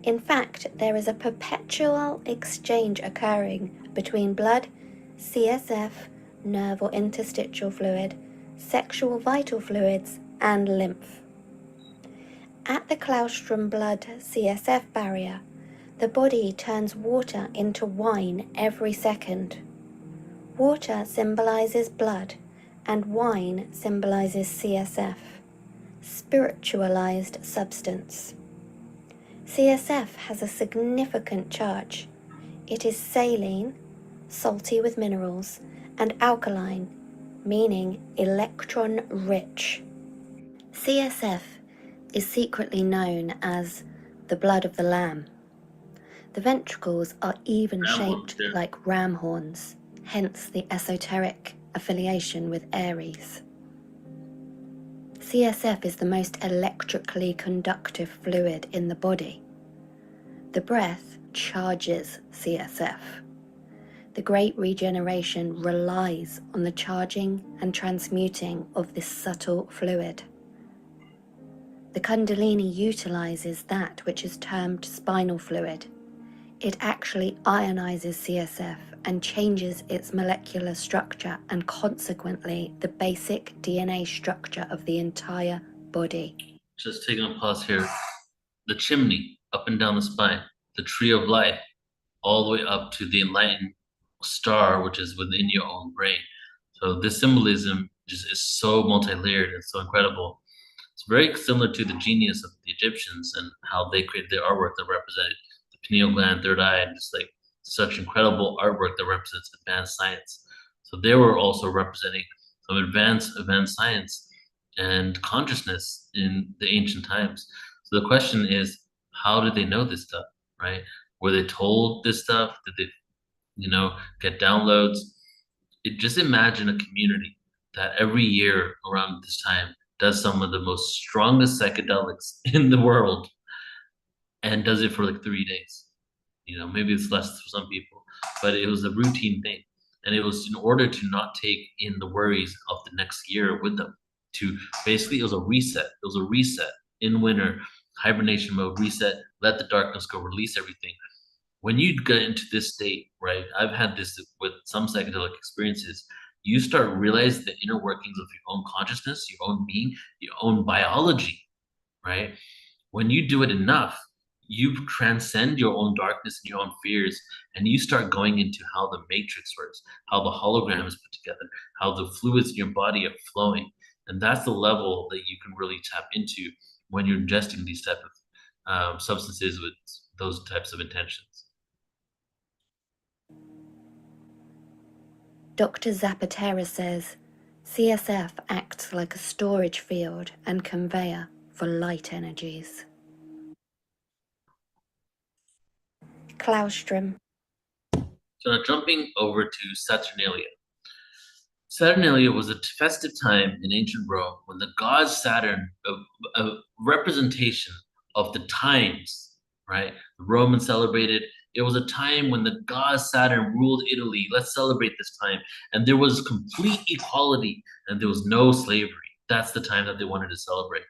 In fact, there is a perpetual exchange occurring between blood, CSF, nerve or interstitial fluid, sexual vital fluids, and lymph. At the claustrum blood CSF barrier, the body turns water into wine every second. Water symbolizes blood, and wine symbolizes CSF, spiritualized substance. CSF has a significant charge. It is saline, salty with minerals, and alkaline, meaning electron-rich. CSF is secretly known as the blood of the lamb. The ventricles are even shaped like ram horns, hence the esoteric affiliation with Aries. CSF is the most electrically conductive fluid in the body. The breath charges CSF. The great regeneration relies on the charging and transmuting of this subtle fluid. The Kundalini utilizes that which is termed spinal fluid. It actually ionizes CSF and changes its molecular structure and consequently the basic DNA structure of the entire body. Just taking a pause here. The chimney up and down the spine, the tree of life, all the way up to the enlightened star, which is within your own brain. So this symbolism just is so multi-layered and so incredible. It's very similar to the genius of the Egyptians and how they created their artwork that represented the pineal gland, third eye, and just like such incredible artwork that represents advanced science. So they were also representing some advanced science and consciousness in the ancient times. So the question is, how did they know this stuff, right? Were they told this stuff? Did they, get downloads? Just imagine a community that every year around this time does some of the most strongest psychedelics in the world and does it for like 3 days. Maybe it's less for some people, but it was a routine thing. And it was in order to not take in the worries of the next year with them. To basically, it was a reset. It was a reset in winter, hibernation mode, reset, let the darkness go, release everything. When you get into this state, right? I've had this with some psychedelic experiences. You start realizing the inner workings of your own consciousness, your own being, your own biology, right? When you do it enough, you transcend your own darkness and your own fears, and you start going into how the matrix works, how the hologram is put together, how the fluids in your body are flowing. And that's the level that you can really tap into when you're ingesting these type of substances with those types of intentions. Dr. Zapatera says, CSF acts like a storage field and conveyor for light energies. Claustrum. So now jumping over to Saturnalia. Saturnalia was a festive time in ancient Rome when the god Saturn, a representation of the times, right? The Romans celebrated. It was a time when the god Saturn ruled Italy. Let's celebrate this time. And there was complete equality and there was no slavery. That's the time that they wanted to celebrate.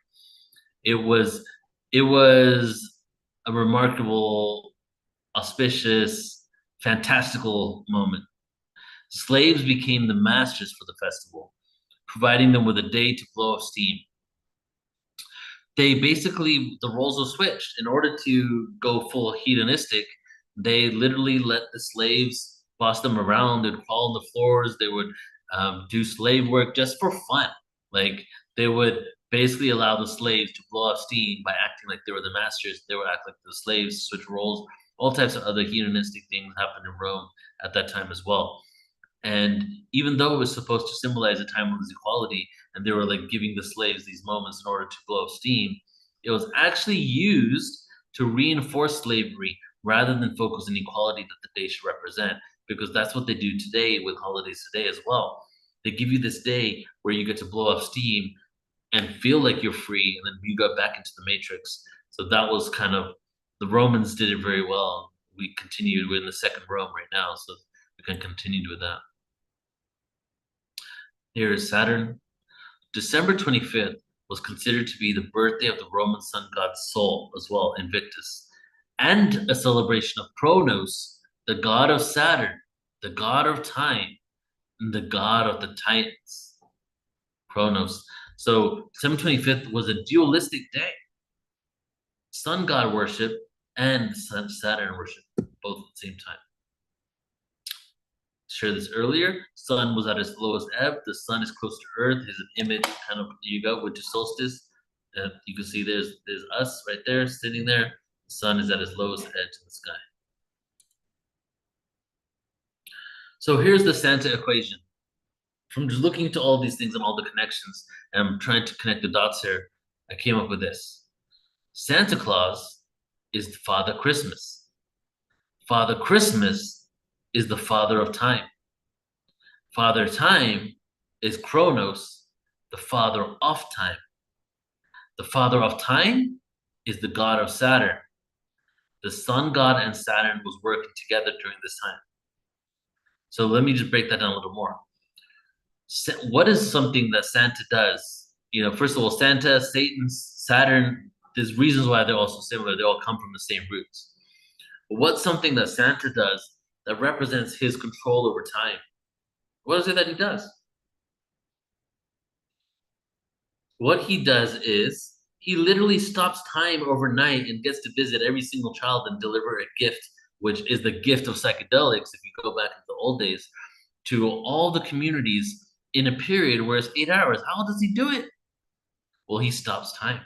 It was a remarkable, auspicious, fantastical moment. Slaves became the masters for the festival, providing them with a day to blow off steam. They basically, the roles were switched. In order to go full hedonistic, they literally let the slaves boss them around. They'd crawl on the floors. They would do slave work just for fun. Like they would basically allow the slaves to blow off steam by acting like they were the masters. They would act like the slaves, switch roles. All types of other hedonistic things happened in Rome at that time as well. And even though it was supposed to symbolize a time of equality, and they were like giving the slaves these moments in order to blow steam, it was actually used to reinforce slavery rather than focus on equality that the day should represent, because that's what they do today with holidays today as well. They give you this day where you get to blow off steam and feel like you're free, and then you go back into the matrix. So that was kind of, the Romans did it very well. We continued, we're in the second Rome right now, so we can continue with that. Here is Saturn. December 25th was considered to be the birthday of the Roman sun god Sol as well, Invictus. and a celebration of Kronos, the god of Saturn, the god of time, and the god of the Titans. Kronos. So December 25th was a dualistic day. Sun god worship and Saturn worship, both at the same time. Shared this earlier. Sun was at its lowest ebb. The sun is close to Earth. Is an image kind of you go winter solstice. You can see there's us right there sitting there. The sun is at its lowest edge in the sky. So here's the Santa equation. From just looking into all these things and all the connections, and I'm trying to connect the dots here, I came up with this. Santa Claus is Father Christmas. Father Christmas is the father of time. Father Time is Kronos, the father of time. The father of time is the god of Saturn. The sun god and Saturn was working together during this time. So let me just break that down a little more. What is something that Santa does? You know, first of all, Santa, Satan, Saturn, there's reasons why they're also similar. They all come from the same roots. But what's something that Santa does that represents his control over time? What is it that he does? What he does is he literally stops time overnight and gets to visit every single child and deliver a gift, which is the gift of psychedelics, if you go back into the old days, to all the communities in a period where it's 8 hours. How does he do it? Well, he stops time.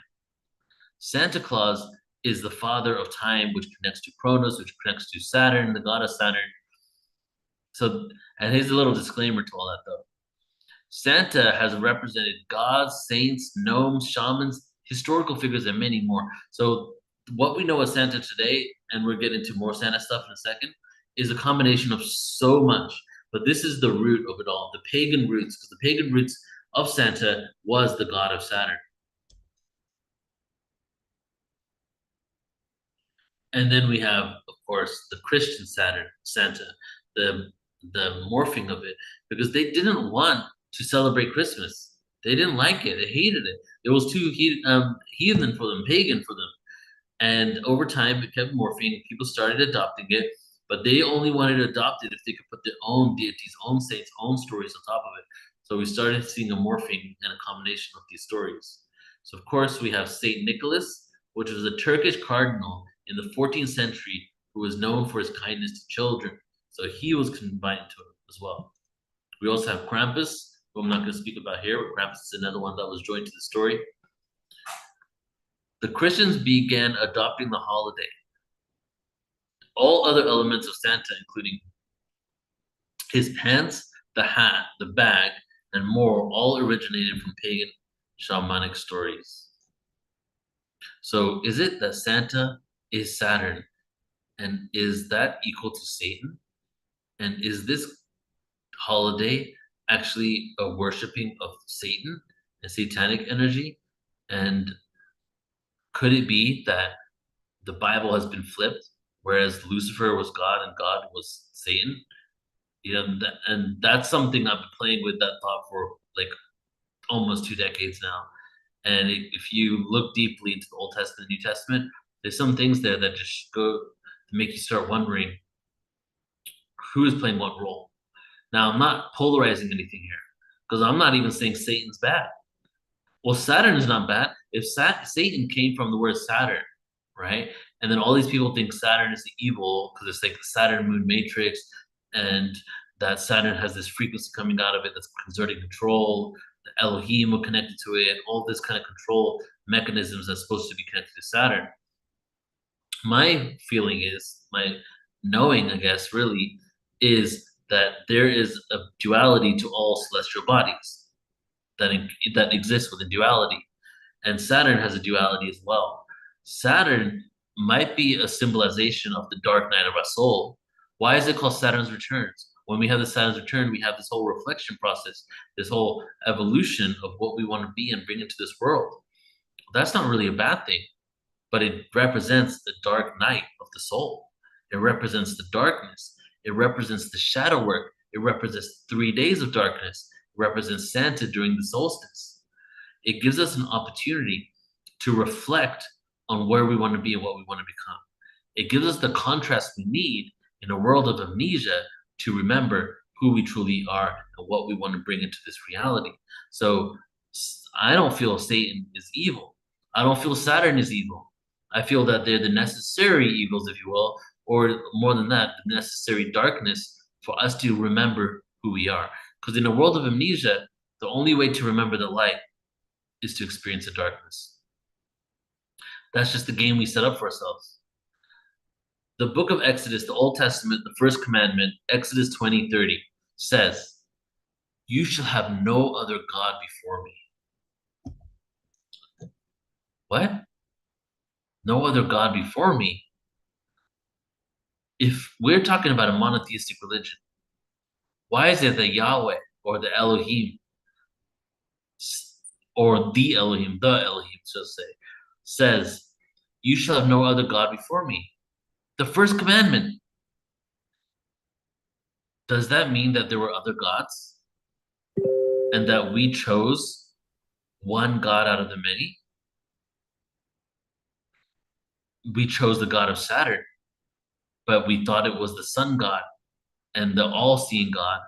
Santa Claus is the father of time, which connects to Kronos, which connects to Saturn, the god of Saturn. So, and here's a little disclaimer to all that, though. Santa has represented gods, saints, gnomes, shamans, historical figures, and many more. So what we know of Santa today, and we'll get into more Santa stuff in a second, is a combination of so much. But this is the root of it all, the pagan roots, because the pagan roots of Santa was the god of Saturn. And then we have, of course, the Christian Santa, the morphing of it, because they didn't want to celebrate Christmas. They didn't like it. They hated it. It was too heathen for them, pagan for them. And over time, it kept morphing. People started adopting it, but they only wanted to adopt it if they could put their own deities, own saints, own stories on top of it. So we started seeing a morphing and a combination of these stories. So of course, we have Saint Nicholas, which was a Turkish cardinal in the 14th century who was known for his kindness to children. So he was combined to it as well. We also have Krampus, who I'm not going to speak about here, but Krampus is another one that was joined to the story. The Christians began adopting the holiday. All other elements of Santa, including his pants, the hat, the bag, and more, all originated from pagan shamanic stories. So is it that Santa is Saturn? And is that equal to Satan? And is this holiday actually a worshiping of Satan and satanic energy? And could it be that the Bible has been flipped, whereas Lucifer was God and God was Satan? You know, and that's something I've been playing with that thought for like almost 2 decades now. And if you look deeply into the Old Testament and New Testament, there's some things there that just go to make you start wondering who is playing what role. Now, I'm not polarizing anything here because I'm not even saying Satan's bad. Well, Saturn is not bad. If Satan came from the word Saturn, right? And then all these people think Saturn is the evil because it's like the Saturn moon matrix, and that Saturn has this frequency coming out of it that's exerting control. The Elohim are connected to it, all this kind of control mechanisms that's supposed to be connected to Saturn. My feeling is, my knowing, I guess, really, is that there is a duality to all celestial bodies that exists within duality. And Saturn has a duality as well. Saturn might be a symbolization of the dark night of our soul. Why is it called Saturn's returns? When we have the Saturn's return, we have this whole reflection process, this whole evolution of what we want to be and bring into this world. That's not really a bad thing, but it represents the dark night of the soul. It represents the darkness. It represents the shadow work. It represents 3 days of darkness. It represents Santa during the solstice. It gives us an opportunity to reflect on where we want to be and what we want to become. It gives us the contrast we need in a world of amnesia to remember who we truly are and what we want to bring into this reality. So I don't feel Satan is evil. I don't feel Saturn is evil. I feel that they're the necessary evils, if you will, or more than that, the necessary darkness for us to remember who we are. Because in a world of amnesia, the only way to remember the light is to experience the darkness. That's just the game we set up for ourselves. The book of Exodus, the Old Testament, the first commandment, Exodus 20:30, says, "You shall have no other God before me." What? No other God before me? If we're talking about a monotheistic religion, why is it that Yahweh or the Elohim, or the Elohim, should say, says, "You shall have no other God before me"? The first commandment. Does that mean that there were other gods and that we chose one God out of the many? We chose the God of Saturn, but we thought it was the sun god and the all-seeing God,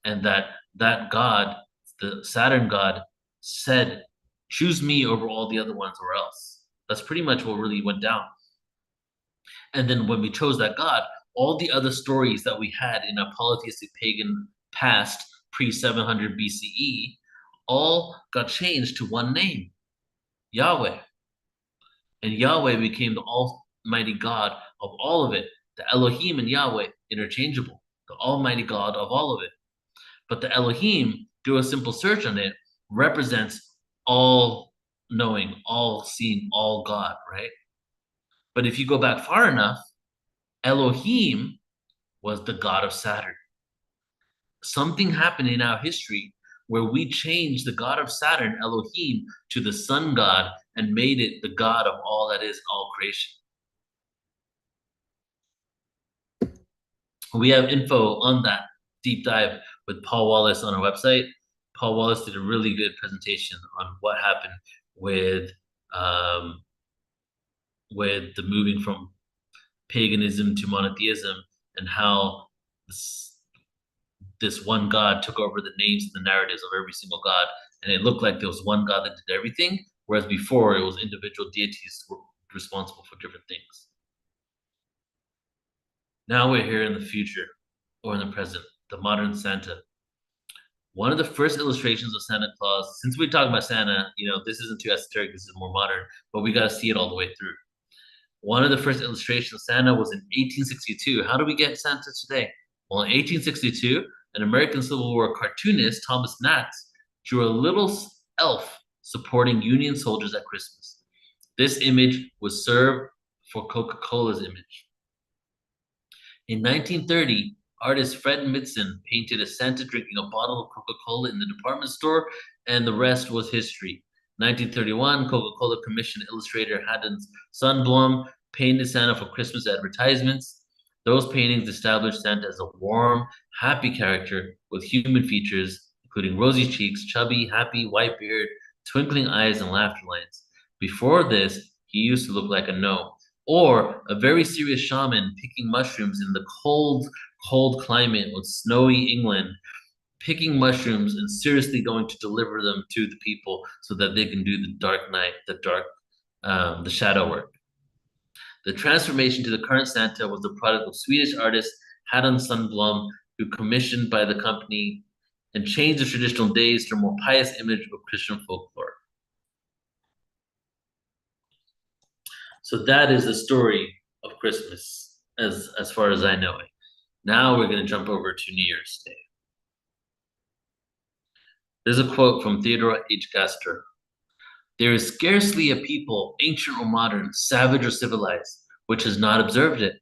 and that God, the Saturn god, said, "Choose me over all the other ones or else." That's pretty much what really went down. And then when we chose that God, all the other stories that we had in a polytheistic pagan past, pre-700 BCE, all got changed to one name, Yahweh. And Yahweh became the almighty God of all of it. The Elohim and Yahweh, interchangeable. The almighty God of all of it. But the Elohim, do a simple search on it, represents all knowing, all seeing, all God, right? But if you go back far enough, Elohim was the god of Saturn. Something happened in our history where we changed the god of Saturn, Elohim, to the sun god and made it the god of all that is, all creation. We have info on that deep dive with Paul Wallace on our website. Paul Wallace did a really good presentation on what happened with the moving from paganism to monotheism and how this one God took over the names and the narratives of every single God. And it looked like there was one God that did everything, whereas before it was individual deities who were responsible for different things. Now we're here in the future, or in the present, the modern Santa. One of the first illustrations of Santa Claus, since we're talking about Santa, this isn't too esoteric, this is more modern, but we got to see it all the way through. One of the first illustrations of Santa was in 1862. How do we get Santa today? Well, in 1862, an American Civil War cartoonist, Thomas Nast, drew a little elf supporting Union soldiers at Christmas. This image was served for Coca-Cola's image. In 1930, artist Fred Mitzen painted a Santa drinking a bottle of Coca-Cola in the department store, and the rest was history. 1931, Coca-Cola commissioned illustrator Haddon Sundblom painted Santa for Christmas advertisements. Those paintings established Santa as a warm, happy character with human features, including rosy cheeks, chubby, happy, white beard, twinkling eyes, and laughter lines. Before this, he used to look like a gnome, or a very serious shaman picking mushrooms in the cold, cold climate with snowy England, picking mushrooms and seriously going to deliver them to the people so that they can do the dark night, the shadow work. The transformation to the current Santa was the product of Swedish artist Haddon Sundblom, who commissioned by the company and changed the traditional days to a more pious image of Christian folklore. So that is the story of Christmas, as far as I know it. Now we're going to jump over to New Year's Day. There's a quote from Theodore H. Gaster. "There is scarcely a people, ancient or modern, savage or civilized, which has not observed it,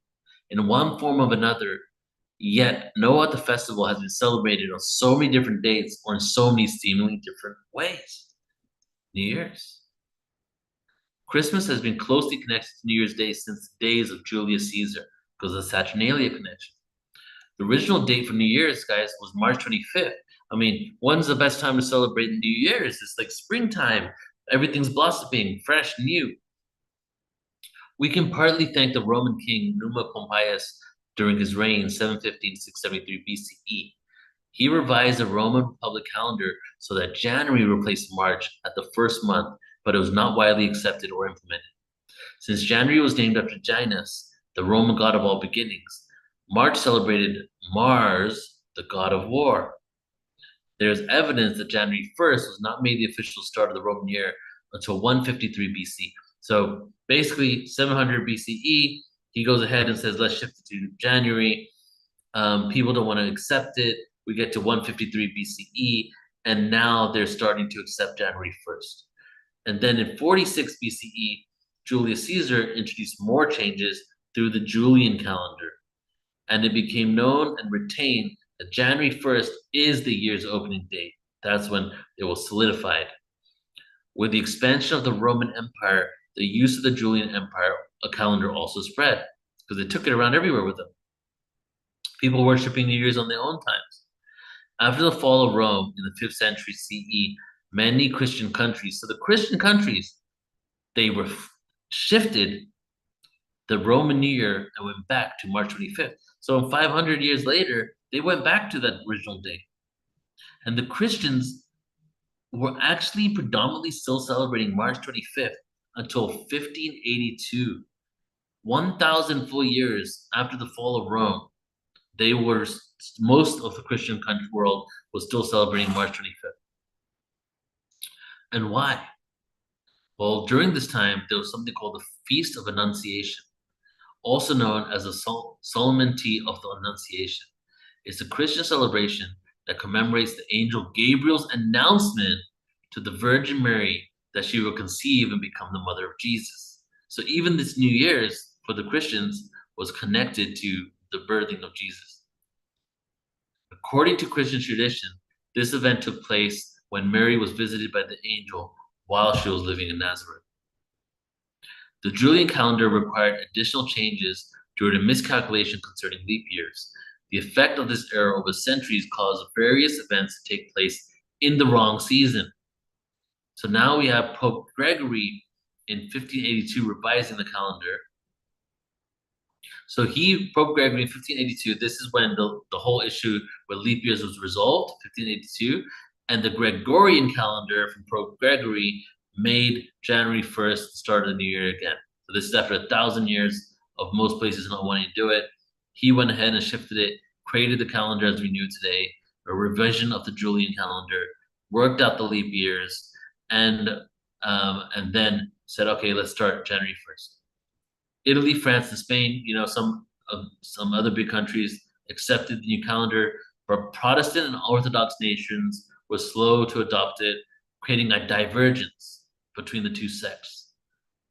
in one form or another. Yet no other festival has been celebrated on so many different dates or in so many seemingly different ways." New Year's. Christmas has been closely connected to New Year's Day since the days of Julius Caesar because of the Saturnalia connection. The original date for New Year's, guys, was March 25th. I mean, when's the best time to celebrate New Year's? It's like springtime. Everything's blossoming, fresh, new. We can partly thank the Roman king Numa Pompeius during his reign, 715-673 BCE. He revised the Roman Republic calendar so that January replaced March at the first month, but it was not widely accepted or implemented. Since January was named after Janus, the Roman god of all beginnings, March celebrated Mars, the god of war. There is evidence that January 1st was not made the official start of the Roman year until 153 BC. So basically, 700 BCE, he goes ahead and says, let's shift it to January. People don't want to accept it. We get to 153 BCE, and now they're starting to accept January 1st. And then in 46 BCE, Julius Caesar introduced more changes through the Julian calendar, and it became known and retained that January 1st is the year's opening date. That's when it was solidified. With the expansion of the Roman Empire, the use of the Julian Empire calendar also spread because they took it around everywhere with them. People worshiping New Year's on their own times. After the fall of Rome in the 5th century CE, many Christian countries, so the Christian countries, they were shifted the Roman New Year and went back to March 25th. So 500 years later, they went back to that original date. And the Christians were actually predominantly still celebrating March 25th until 1582. 1,000 full years after the fall of Rome, most of the Christian country world was still celebrating March 25th. And why? Well, during this time, there was something called the Feast of Annunciation, also known as the Solemnity of the Annunciation. It's a Christian celebration that commemorates the angel Gabriel's announcement to the Virgin Mary that she will conceive and become the mother of Jesus. So even this New Year's for the Christians was connected to the birthing of Jesus. According to Christian tradition, this event took place when Mary was visited by the angel while she was living in Nazareth. The Julian calendar required additional changes due to miscalculation concerning leap years. The effect of this error over centuries caused various events to take place in the wrong season. So now we have Pope Gregory in 1582 revising the calendar. So Pope Gregory in 1582, this is when the whole issue with leap years was resolved, 1582, and the Gregorian calendar from Pope Gregory made January 1st the start of the new year again. So this is after 1,000 years of most places not wanting to do it. He went ahead and shifted it, created the calendar as we knew today, a revision of the Julian calendar, worked out the leap years, and then said, okay, let's start January 1st. Italy, France, and Spain, some other big countries accepted the new calendar, but Protestant and Orthodox nations were slow to adopt it, creating a divergence between the two sects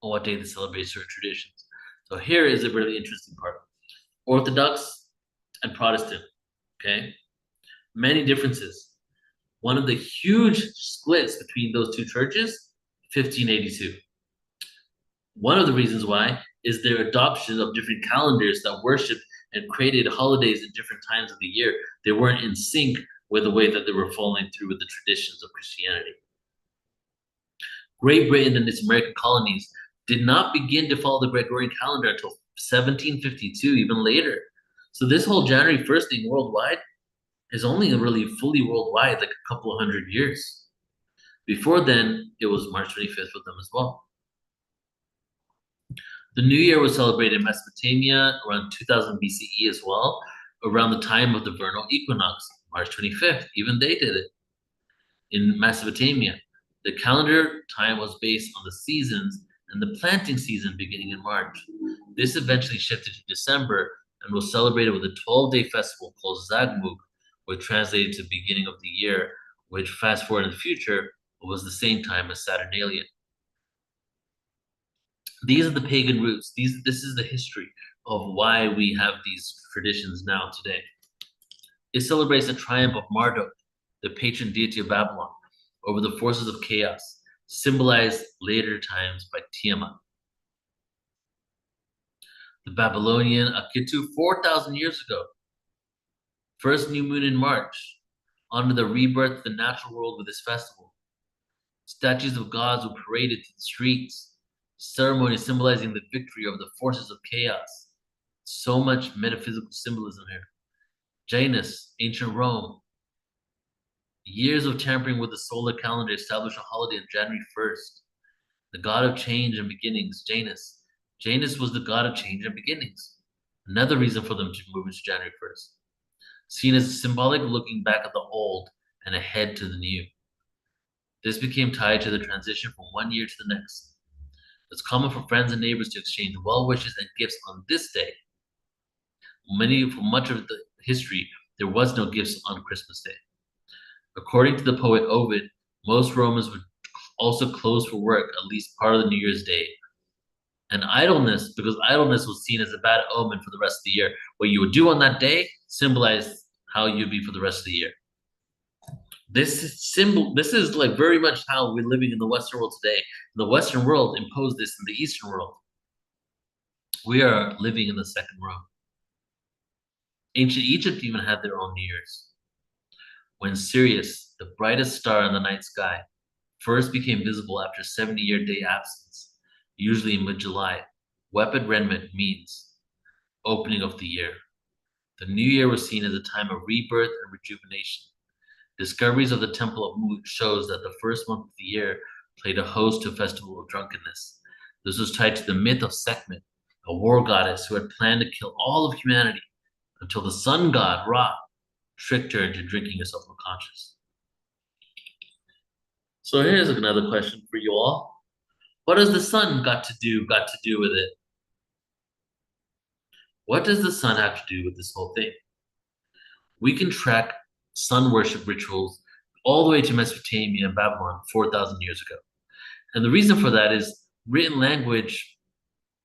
on what day they celebrate certain traditions. So here is a really interesting part. Orthodox and Protestant, okay? Many differences. One of the huge splits between those two churches, 1582. One of the reasons why is their adoption of different calendars that worshiped and created holidays at different times of the year. They weren't in sync with the way that they were following through with the traditions of Christianity. Great Britain and its American colonies did not begin to follow the Gregorian calendar until 1752, even later. So this whole January 1st thing worldwide is only really fully worldwide, like a couple of 100 years. Before then, it was March 25th with them as well. The New Year was celebrated in Mesopotamia around 2000 BCE as well, around the time of the vernal equinox, March 25th. Even they did it. In Mesopotamia, the calendar time was based on the seasons and the planting season beginning in March. This eventually shifted to December and was celebrated with a 12-day festival called Zagmug, which translated to beginning of the year, which fast forward in the future was the same time as Saturnalia. These are the pagan roots. This is the history of why we have these traditions now today. It celebrates the triumph of Marduk, the patron deity of Babylon, over the forces of chaos, symbolized later times by Tiamat. The Babylonian Akitu 4,000 years ago. First new moon in March, honor the rebirth of the natural world with this festival. Statues of gods were paraded to the streets. ceremony symbolizing the victory over the forces of chaos. So much metaphysical symbolism here. Janus, ancient Rome. Years of tampering with the solar calendar established a holiday on January 1st. The god of change and beginnings, Janus. Janus was the god of change and beginnings. Another reason for them to move into January 1st. Seen as symbolic looking back at the old and ahead to the new. This became tied to the transition from one year to the next. It's common for friends and neighbors to exchange well wishes and gifts on this day. For much of the history, there was no gifts on Christmas Day. According to the poet Ovid, most Romans would also close for work at least part of the New Year's Day. And idleness, because idleness was seen as a bad omen for the rest of the year. What you would do on that day symbolized how you'd be for the rest of the year. This is like very much how we're living in the Western world today. The Western world imposed this in the Eastern world. We are living in the second world. Ancient Egypt even had their own New Year's. When Sirius, the brightest star in the night sky, first became visible after a 70-year day absence, usually in mid-July, Wepet Renmet means opening of the year. The new year was seen as a time of rebirth and rejuvenation. Discoveries of the Temple of Mut shows that the first month of the year played a host to a festival of drunkenness. This was tied to the myth of Sekhmet, a war goddess who had planned to kill all of humanity until the sun god, Ra, tricked her into drinking herself unconscious. So here's another question for you all. What has the sun got to do with it? What does the sun have to do with this whole thing? We can track sun worship rituals all the way to Mesopotamia and Babylon 4,000 years ago. And the reason for that is written language,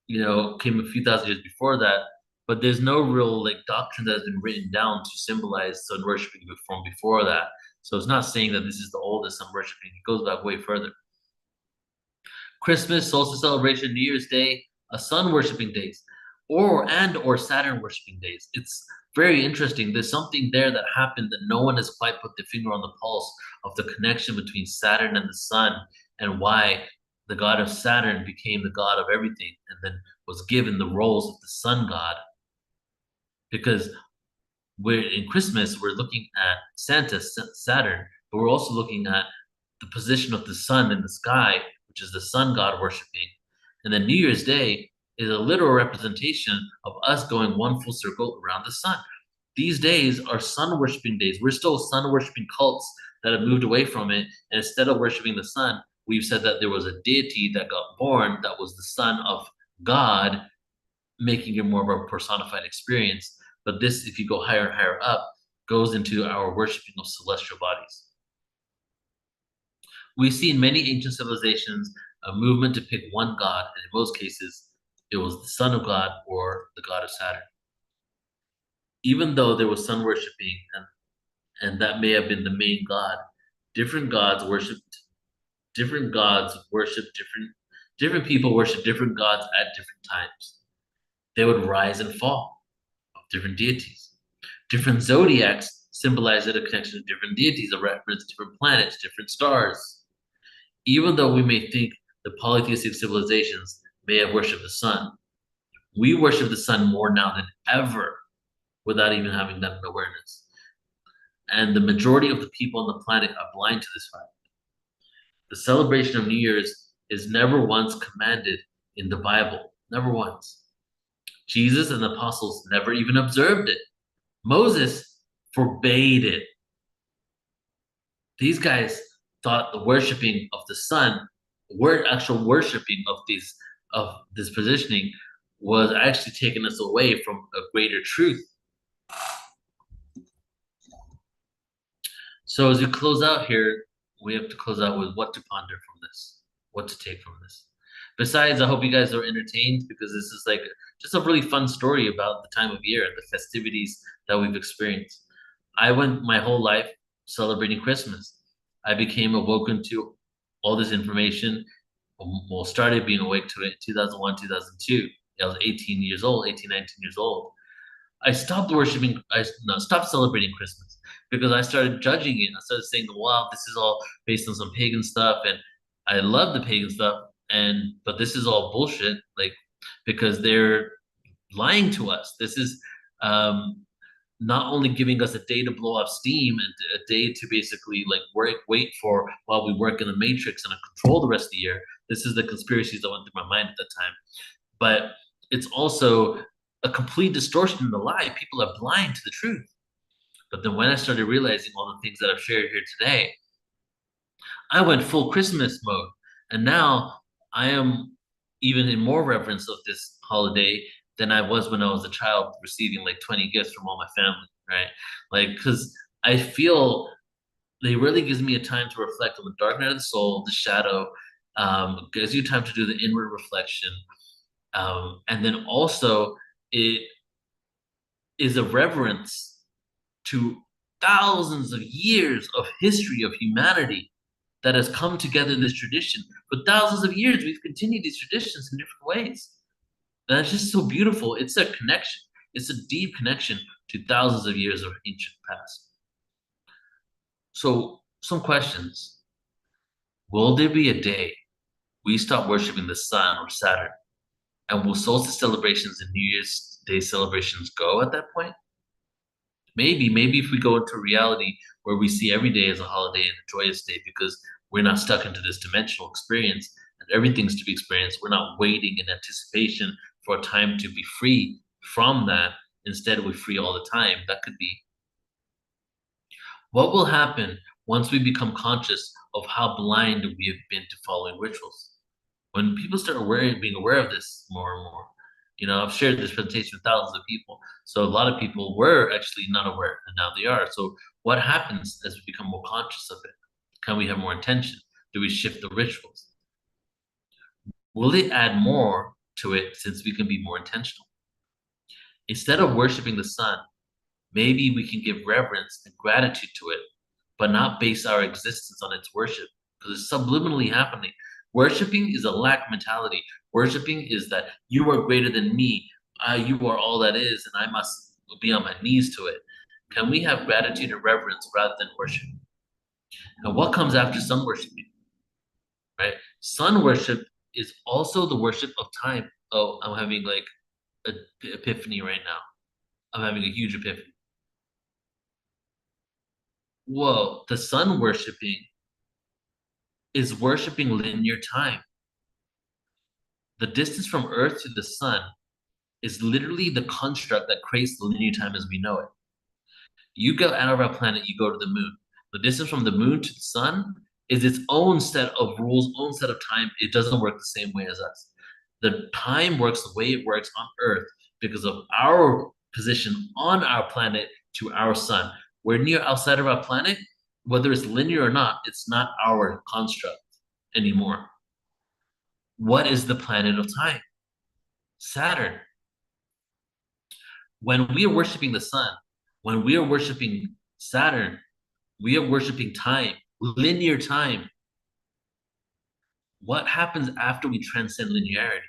came a few thousand years before that, but there's no real doctrine that has been written down to symbolize sun worshiping from before that. So it's not saying that this is the oldest sun worshiping. It goes back way further. Christmas, solstice celebration, New Year's Day, a sun worshiping days, or Saturn worshiping days. It's very interesting. There's something there that happened that no one has quite put their finger on the pulse of the connection between Saturn and the sun, and why the god of Saturn became the god of everything and then was given the roles of the sun god. Because in Christmas, we're looking at Santa, Saturn, but we're also looking at the position of the sun in the sky, which is the sun god worshiping. And then New Year's Day is a literal representation of us going one full circle around the sun. These days are sun worshiping days. We're still sun worshiping cults that have moved away from it. And instead of worshiping the sun, we've said that there was a deity that got born that was the son of God, making it more of a personified experience. But this, if you go higher and higher up, goes into our worshiping of celestial bodies. We see in many ancient civilizations a movement to pick one god, and in most cases, it was the son of God or the god of Saturn. Even though there was sun worshiping, and that may have been the main god, different people worship different gods at different times. They would rise and fall of different deities. Different zodiacs symbolize a connection to different deities, a reference to different planets, different stars. Even though we may think the polytheistic civilizations may have worshipped the sun, we worship the sun more now than ever without even having that awareness. And the majority of the people on the planet are blind to this fact. The celebration of New Year's is never once commanded in the Bible, never once. Jesus and the apostles never even observed it. Moses forbade it. These guys thought the worshiping of the sun, actual worshiping of this positioning, was actually taking us away from a greater truth. So as we close out here, we have to close out with what to ponder from this, what to take from this. Besides, I hope you guys are entertained, because this is just a really fun story about the time of year and the festivities that we've experienced. I went my whole life celebrating Christmas. I became awoken to all this information, started being awake to it in 2001, 2002. I was 18, 19 years old. I stopped stopped celebrating Christmas because I started judging it. I started saying, wow, this is all based on some pagan stuff. And I love the pagan stuff, But this is all bullshit, like, because they're lying to us. This is um, not only giving us a day to blow off steam and a day to basically like wait for while we work in the matrix and control the rest of the year. This is the conspiracies that went through my mind at that time. But it's also a complete distortion in the lie. People are blind to the truth. But then when I started realizing all the things that I've shared here today, I went full Christmas mode. And now I am even in more reverence of this holiday than I was when I was a child receiving like 20 gifts from all my family, right? Like, because I feel it really gives me a time to reflect on the dark night of the soul, the shadow, gives you time to do the inward reflection. And then also, it is a reverence to thousands of years of history of humanity that has come together in this tradition. For thousands of years, we've continued these traditions in different ways. And it's just so beautiful. It's a connection. It's a deep connection to thousands of years of ancient past. So, some questions. Will there be a day we stop worshiping the sun or Saturn? And will solstice celebrations and New Year's Day celebrations go at that point? Maybe if we go into reality where we see every day as a holiday and a joyous day because we're not stuck into this dimensional experience and everything's to be experienced. We're not waiting in anticipation for a time to be free from that. Instead, we're free all the time. That could be. What will happen once we become conscious of how blind we have been to following rituals? When people start being aware of this more and more, I've shared this presentation with thousands of people. So a lot of people were actually not aware, and now they are. So what happens as we become more conscious of it? Can we have more intention? Do we shift the rituals? Will it add more to it since we can be more intentional? Instead of worshiping the sun, maybe we can give reverence and gratitude to it, but not base our existence on its worship because it's subliminally happening. Worshipping is a lack mentality. Worshipping is that you are greater than me. You are all that is, and I must be on my knees to it. Can we have gratitude and reverence rather than worship? And what comes after sun worshiping? Right? Sun worship is also the worship of time. Oh, I'm having like an epiphany right now. I'm having a huge epiphany. Whoa, the sun worshiping is worshiping linear time. The distance from Earth to the sun is literally the construct that creates the linear time as we know it. You go out of our planet, you go to the moon. The distance from the moon to the sun is its own set of rules, own set of time. It doesn't work the same way as us. The time works the way it works on Earth because of our position on our planet to our sun. We're near outside of our planet, whether it's linear or not, it's not our construct anymore. What is the planet of time? Saturn. When we are worshiping the sun, when we are worshiping Saturn, we are worshiping time, linear time. What happens after we transcend linearity?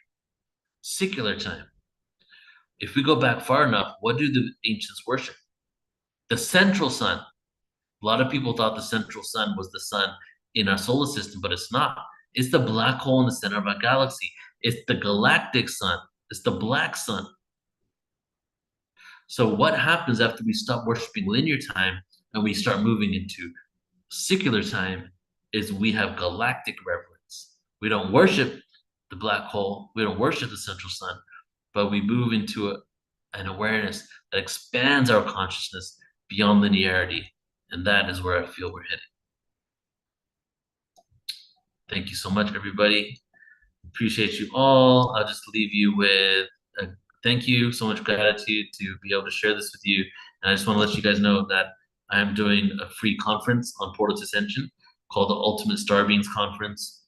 Secular time. If we go back far enough, what do the ancients worship? The central sun. A lot of people thought the central sun was the sun in our solar system, but it's not. It's the black hole in the center of our galaxy. It's the galactic sun. It's the black sun. So what happens after we stop worshiping linear time and we start moving into secular time is we have galactic reverence. We don't worship the black hole. We don't worship the central sun, but we move into an awareness that expands our consciousness beyond linearity. And that is where I feel we're headed. Thank you so much, everybody. Appreciate you all. I'll just leave you with a thank you, so much gratitude to be able to share this with you. And I just want to let you guys know that I am doing a free conference on Portal to Ascension called the Ultimate Star Beings Conference,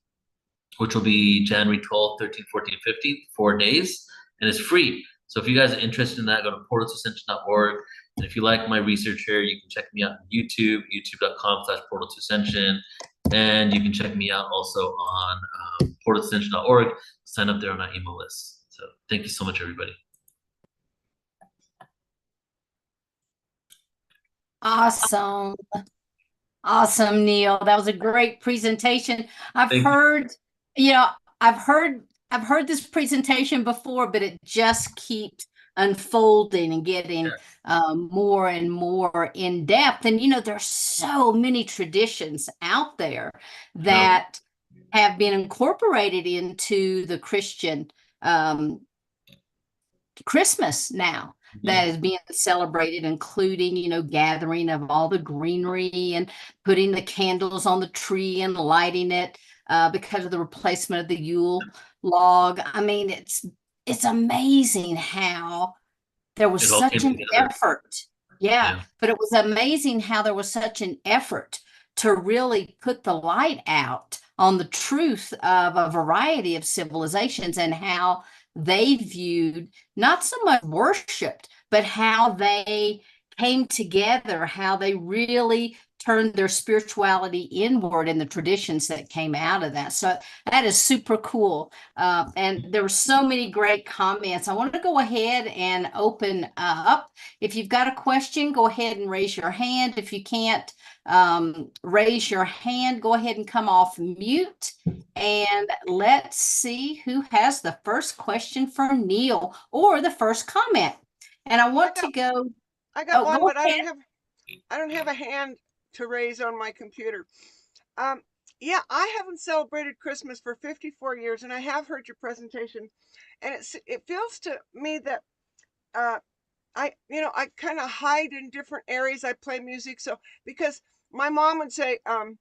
which will be January 12th, 13th, 14th, 15th, 4 days, and it's free. So if you guys are interested in that, go to portaltoascension.org. And if you like my research here, you can check me out on YouTube, youtube.com/portaltoascension. And you can check me out also on portaltoascension.org. Sign up there on our email list. So thank you so much, everybody. Awesome. Awesome, Neil. That was a great presentation. I've Thank you. heard, I've heard this presentation before, but it just keeps unfolding and getting more and more in depth. And there's so many traditions out there No. that have been incorporated into the Christian Christmas now that is being celebrated, including, gathering of all the greenery and putting the candles on the tree and lighting it because of the replacement of the Yule log. I mean, it's amazing how there was It all came such an together. effort. Yeah, Yeah. but it was amazing how there was such an effort to really put the light out on the truth of a variety of civilizations and how they viewed not so much worshiped, but how they came together, how they really turned their spirituality inward and the traditions that came out of that. So that is super cool. And there were so many great comments. I wanted to go ahead and open up. If you've got a question, go ahead and raise your hand. If you can't raise your hand, go ahead and come off mute. And let's see who has the first question for Neil or the first comment. And I want to go. I got one, Go but ahead. I don't have a hand to raise on my computer. Yeah, I haven't celebrated Christmas for 54 years, and I have heard your presentation, and it feels to me that I kind of hide in different areas. I play music, so because my mom would say, but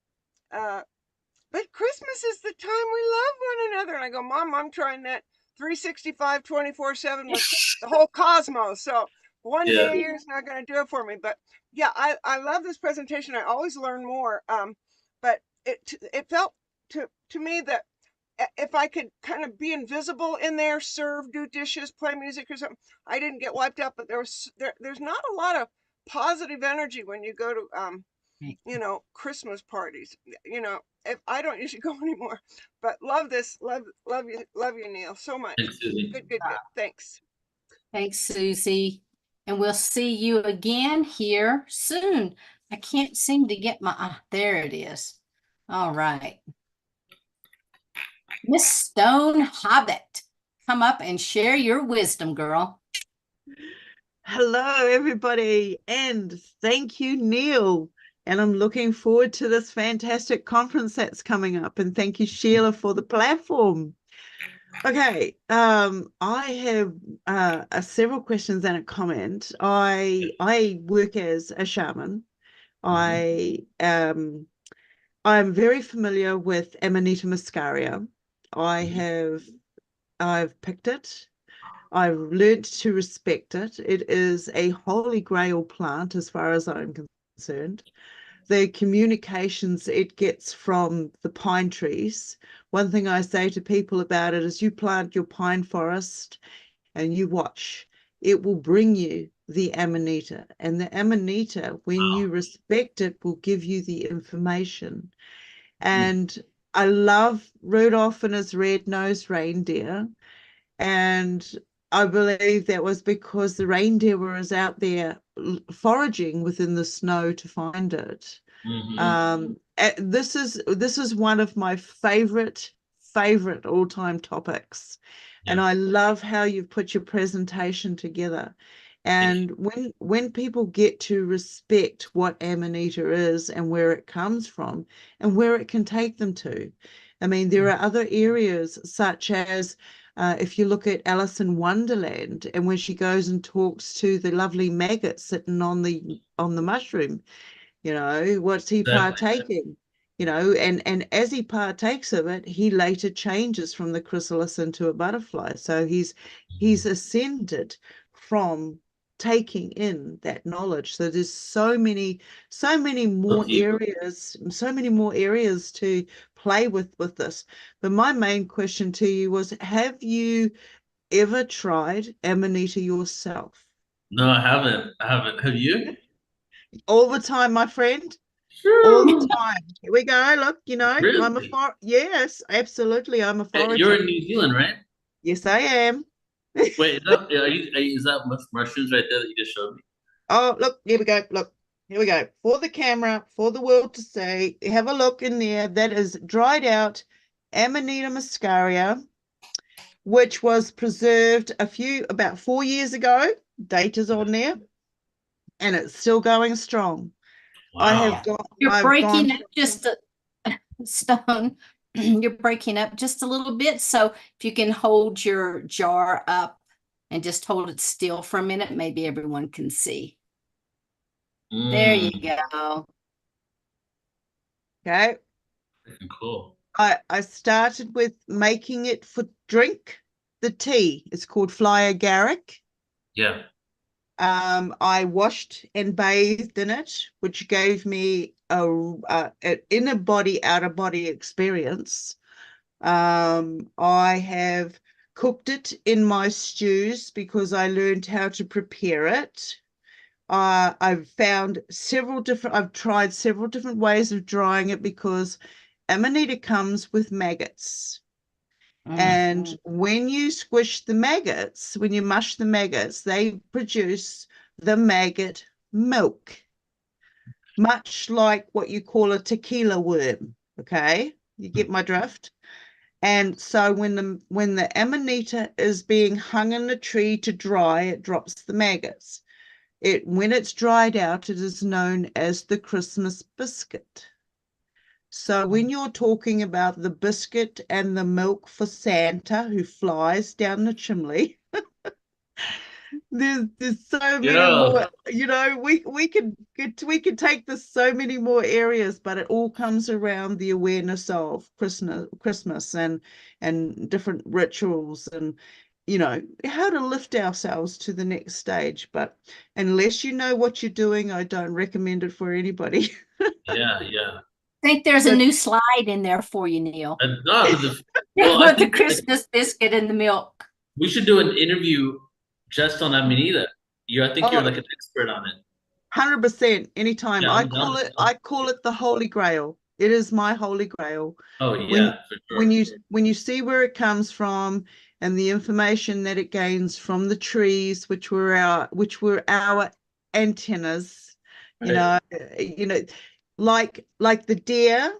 Christmas is the time we love one another, and I go, Mom, I'm trying that 365, 24/7 with the whole cosmos. So one day a year is not going to do it for me. But yeah, I love this presentation. I always learn more. But it felt to me that if I could kind of be invisible in there, serve, do dishes, play music or something, I didn't get wiped out. But there's not a lot of positive energy when you go to Christmas parties. If I don't usually go anymore, but love this, love you, Neil, so much. Thanks, Susie. Good. Thanks. Thanks, Susie. And we'll see you again here soon. I can't seem to get there it is. All right. Miss Stone Hobbit, come up and share your wisdom, girl. Hello, everybody, and thank you, Neil. And I'm looking forward to this fantastic conference that's coming up. And thank you, Sheila, for the platform. Okay, I have several questions and a comment. I work as a shaman. I'm very familiar with Amanita muscaria. I've picked it. I've learned to respect it. It is a holy grail plant as far as I'm concerned. The communications it gets from the pine trees. One thing I say to people about it is you plant your pine forest and you watch. It will bring you the Amanita. And the Amanita, when you respect it, will give you the information. And I love Rudolph and his red-nosed reindeer. And I believe that was because the reindeer was out there foraging within the snow to find it. This is one of my favorite all-time topics. And I love how you've put your presentation together. And when people get to respect what Amanita is and where it comes from and where it can take them to. I mean, there are other areas such as if you look at Alice in Wonderland and when she goes and talks to the lovely maggot sitting on the mushroom, what's he partaking? And as he partakes of it, he later changes from the chrysalis into a butterfly. So he's ascended from taking in that knowledge. So there's so many more areas to play with this. But my main question to you was, have you ever tried Amanita yourself? No, I haven't. Have you? All the time, my friend. Sure. All the time. Here we go. Look, Really? I'm yes, absolutely. I'm a forager. You're in New Zealand, right? Yes, I am. Wait, is that mushrooms right there that you just showed me? Oh, look, here we go. Look, here we go. For the camera, for the world to see, have a look in there. That is dried out Amanita muscaria, which was preserved about 4 years ago. Date is on there, and it's still going strong. Wow. You're I've breaking gone. up just a Stone. You're breaking up just a little bit. So if you can hold your jar up and just hold it still for a minute, maybe everyone can see. There you go. Okay. Cool. I started with making it for drink. The tea. It's called fly agaric. Yeah. I washed and bathed in it, which gave me an inner body, outer body experience. I have cooked it in my stews because I learned how to prepare it. I've tried several different ways of drying it because amanita comes with maggots. And when you squish the maggots, when you mush the maggots, they produce the maggot milk, much like what you call a tequila worm. Okay, you get my drift? And so when the amanita is being hung in a tree to dry, it drops the maggots. When it's dried out, it is known as the Christmas biscuit. So when you're talking about the biscuit and the milk for Santa who flies down the chimney, there's so many more, we can take this so many more areas, but it all comes around the awareness of Christmas and different rituals and how to lift ourselves to the next stage. But unless you know what you're doing, I don't recommend it for anybody. Yeah. I think there's a new slide in there for you, Neil. No, I With the think Christmas biscuit and the milk. we should do an interview just on Amanita. I think you're like an expert on it. 100% anytime. Yeah, I call it the Holy Grail. It is my Holy Grail. Oh yeah, for sure. When you see where it comes from and the information that it gains from the trees, which were our antennas, Right. like the deer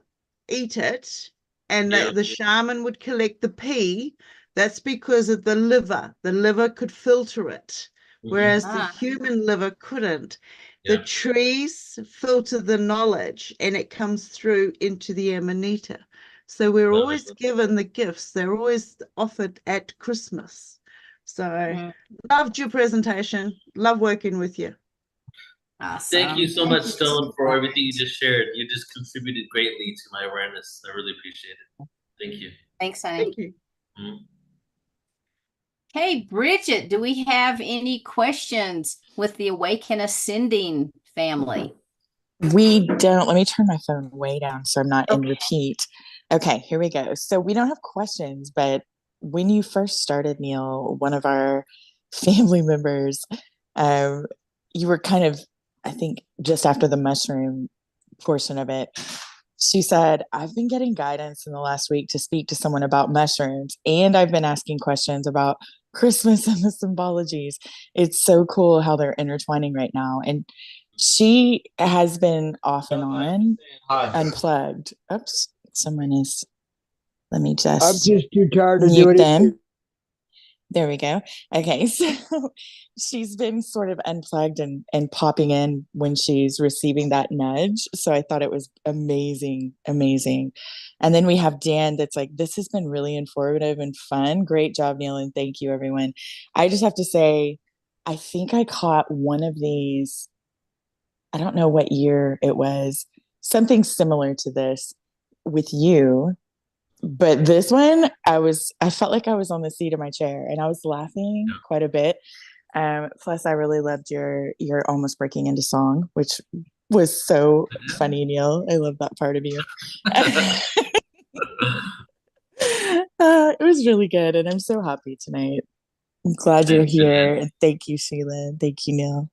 eat it, and Yeah. the shaman would collect the pee. That's because of the liver. The liver could filter it, whereas the human liver couldn't. The Yeah. trees filter the knowledge and it comes through into the amanita. So we're Love it. always given the gifts. They're always offered at Christmas. So loved your presentation. Love working with you. Awesome. Thank you so much, Stone, for everything you just shared. You just contributed greatly to my awareness. I really appreciate it. Thank you. Thanks, honey. Thank you. Hey, Bridget, do we have any questions with the Awaken Ascending family? We don't. Let me turn my phone way down so I'm not in repeat. Okay, here we go. So we don't have questions, but when you first started, Neil, one of our family members, you were kind of, I think, just after the mushroom portion of it, she said, I've been getting guidance in the last week to speak to someone about mushrooms, and I've been asking questions about Christmas and the symbologies. It's so cool how they're intertwining right now. And she has been off and on, unplugged. Oops, someone is, let me I'm just just too tired to do mute anything. them. There we go. Okay, so she's been sort of unplugged and popping in when she's receiving that nudge. So I thought it was amazing. And then we have Dan that's like, this has been really informative and fun. Great job, Neil, and thank you, everyone. I just have to say, I think I caught one of these, I don't know what year it was, something similar to this with you. But this one, I felt like I was on the seat of my chair and I was laughing quite a bit. Plus, I really loved your almost breaking into song, which was so funny, Neil. I love that part of you. It was really good, and I'm so happy tonight. I'm glad you're here. And thank you, Sheila. Thank you, Neil.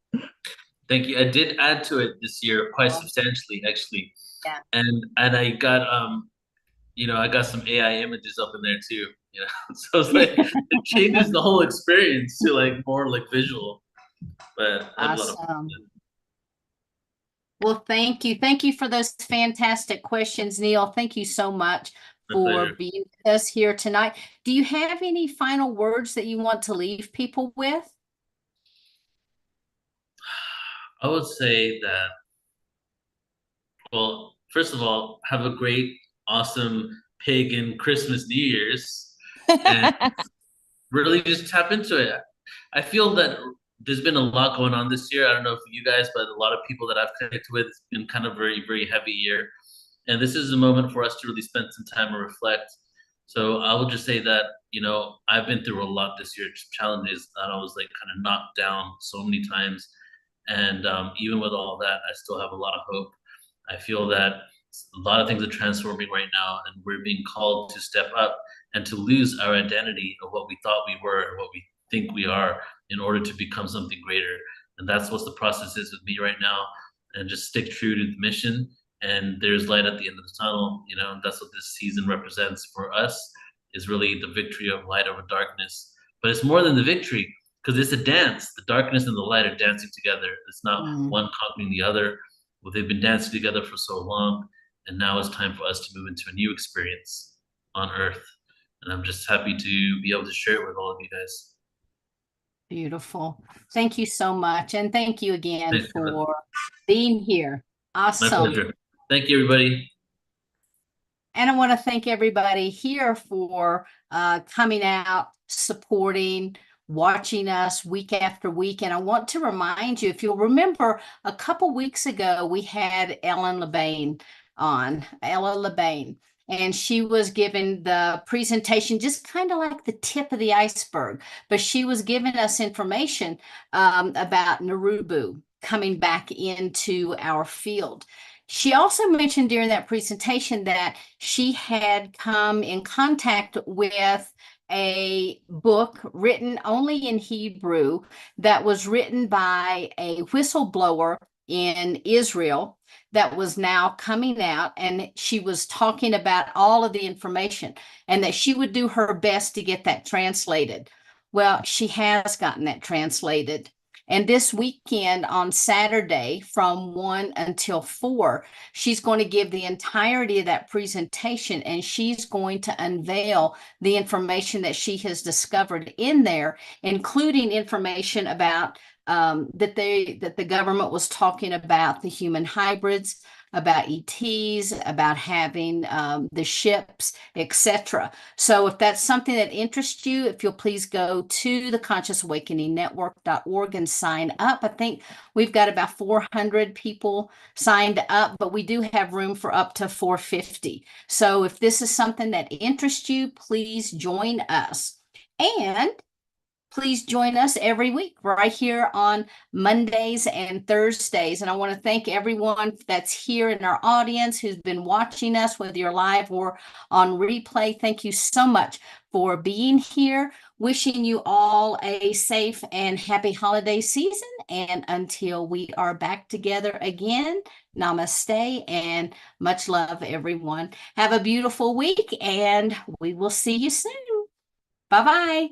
Thank you. I did add to it this year quite substantially, actually. Yeah. And I got I got some AI images up in there too. So it's like it changes the whole experience to like more like visual. But I had a lot of fun. Well, thank you. Thank you for those fantastic questions, Neil. Thank you so much for being with us here tonight. Do you have any final words that you want to leave people with? I would say that, well, first of all, have a great, awesome pagan Christmas, New Year's, and really just tap into it. I feel that there's been a lot going on this year. I don't know if you guys, but a lot of people that I've connected with, it's been kind of very, very heavy year. And this is a moment for us to really spend some time and reflect. So I would just say that, I've been through a lot this year, challenges that I was like kind of knocked down so many times. And even with all that, I still have a lot of hope. I feel that a lot of things are transforming right now, and we're being called to step up and to lose our identity of what we thought we were and what we think we are in order to become something greater. And that's what the process is with me right now. And just stick true to the mission. And there's light at the end of the tunnel. That's what this season represents for us, is really the victory of light over darkness. But it's more than the victory, because it's a dance. The darkness and the light are dancing together. It's not one conquering the other. Well, they've been dancing together for so long, and now it's time for us to move into a new experience on Earth. And I'm just happy to be able to share it with all of you guys. Beautiful. Thank you so much. And thank you again for being here. Awesome. My pleasure. Thank you, everybody. And I want to thank everybody here for coming out, supporting, watching us week after week. And I want to remind you, if you'll remember, a couple weeks ago, we had Ella Labane on, and she was given the presentation, just kind of like the tip of the iceberg, but she was giving us information about Narubu coming back into our field. She also mentioned during that presentation that she had come in contact with a book written only in Hebrew that was written by a whistleblower in Israel that was now coming out, and she was talking about all of the information and that she would do her best to get that translated. Well, she has gotten that translated. And this weekend on Saturday from 1 until 4, she's going to give the entirety of that presentation, and she's going to unveil the information that she has discovered in there, including information about that the government was talking about the human hybrids, about ETs, about having the ships, etc. So if that's something that interests you, if you'll please go to the consciousawakeningnetwork.org and sign up. I think we've got about 400 people signed up, but we do have room for up to 450. So if this is something that interests you, please join us. And please join us every week right here on Mondays and Thursdays. And I want to thank everyone that's here in our audience who's been watching us, whether you're live or on replay. Thank you so much for being here. Wishing you all a safe and happy holiday season. And until we are back together again, namaste and much love, everyone. Have a beautiful week, and we will see you soon. Bye-bye.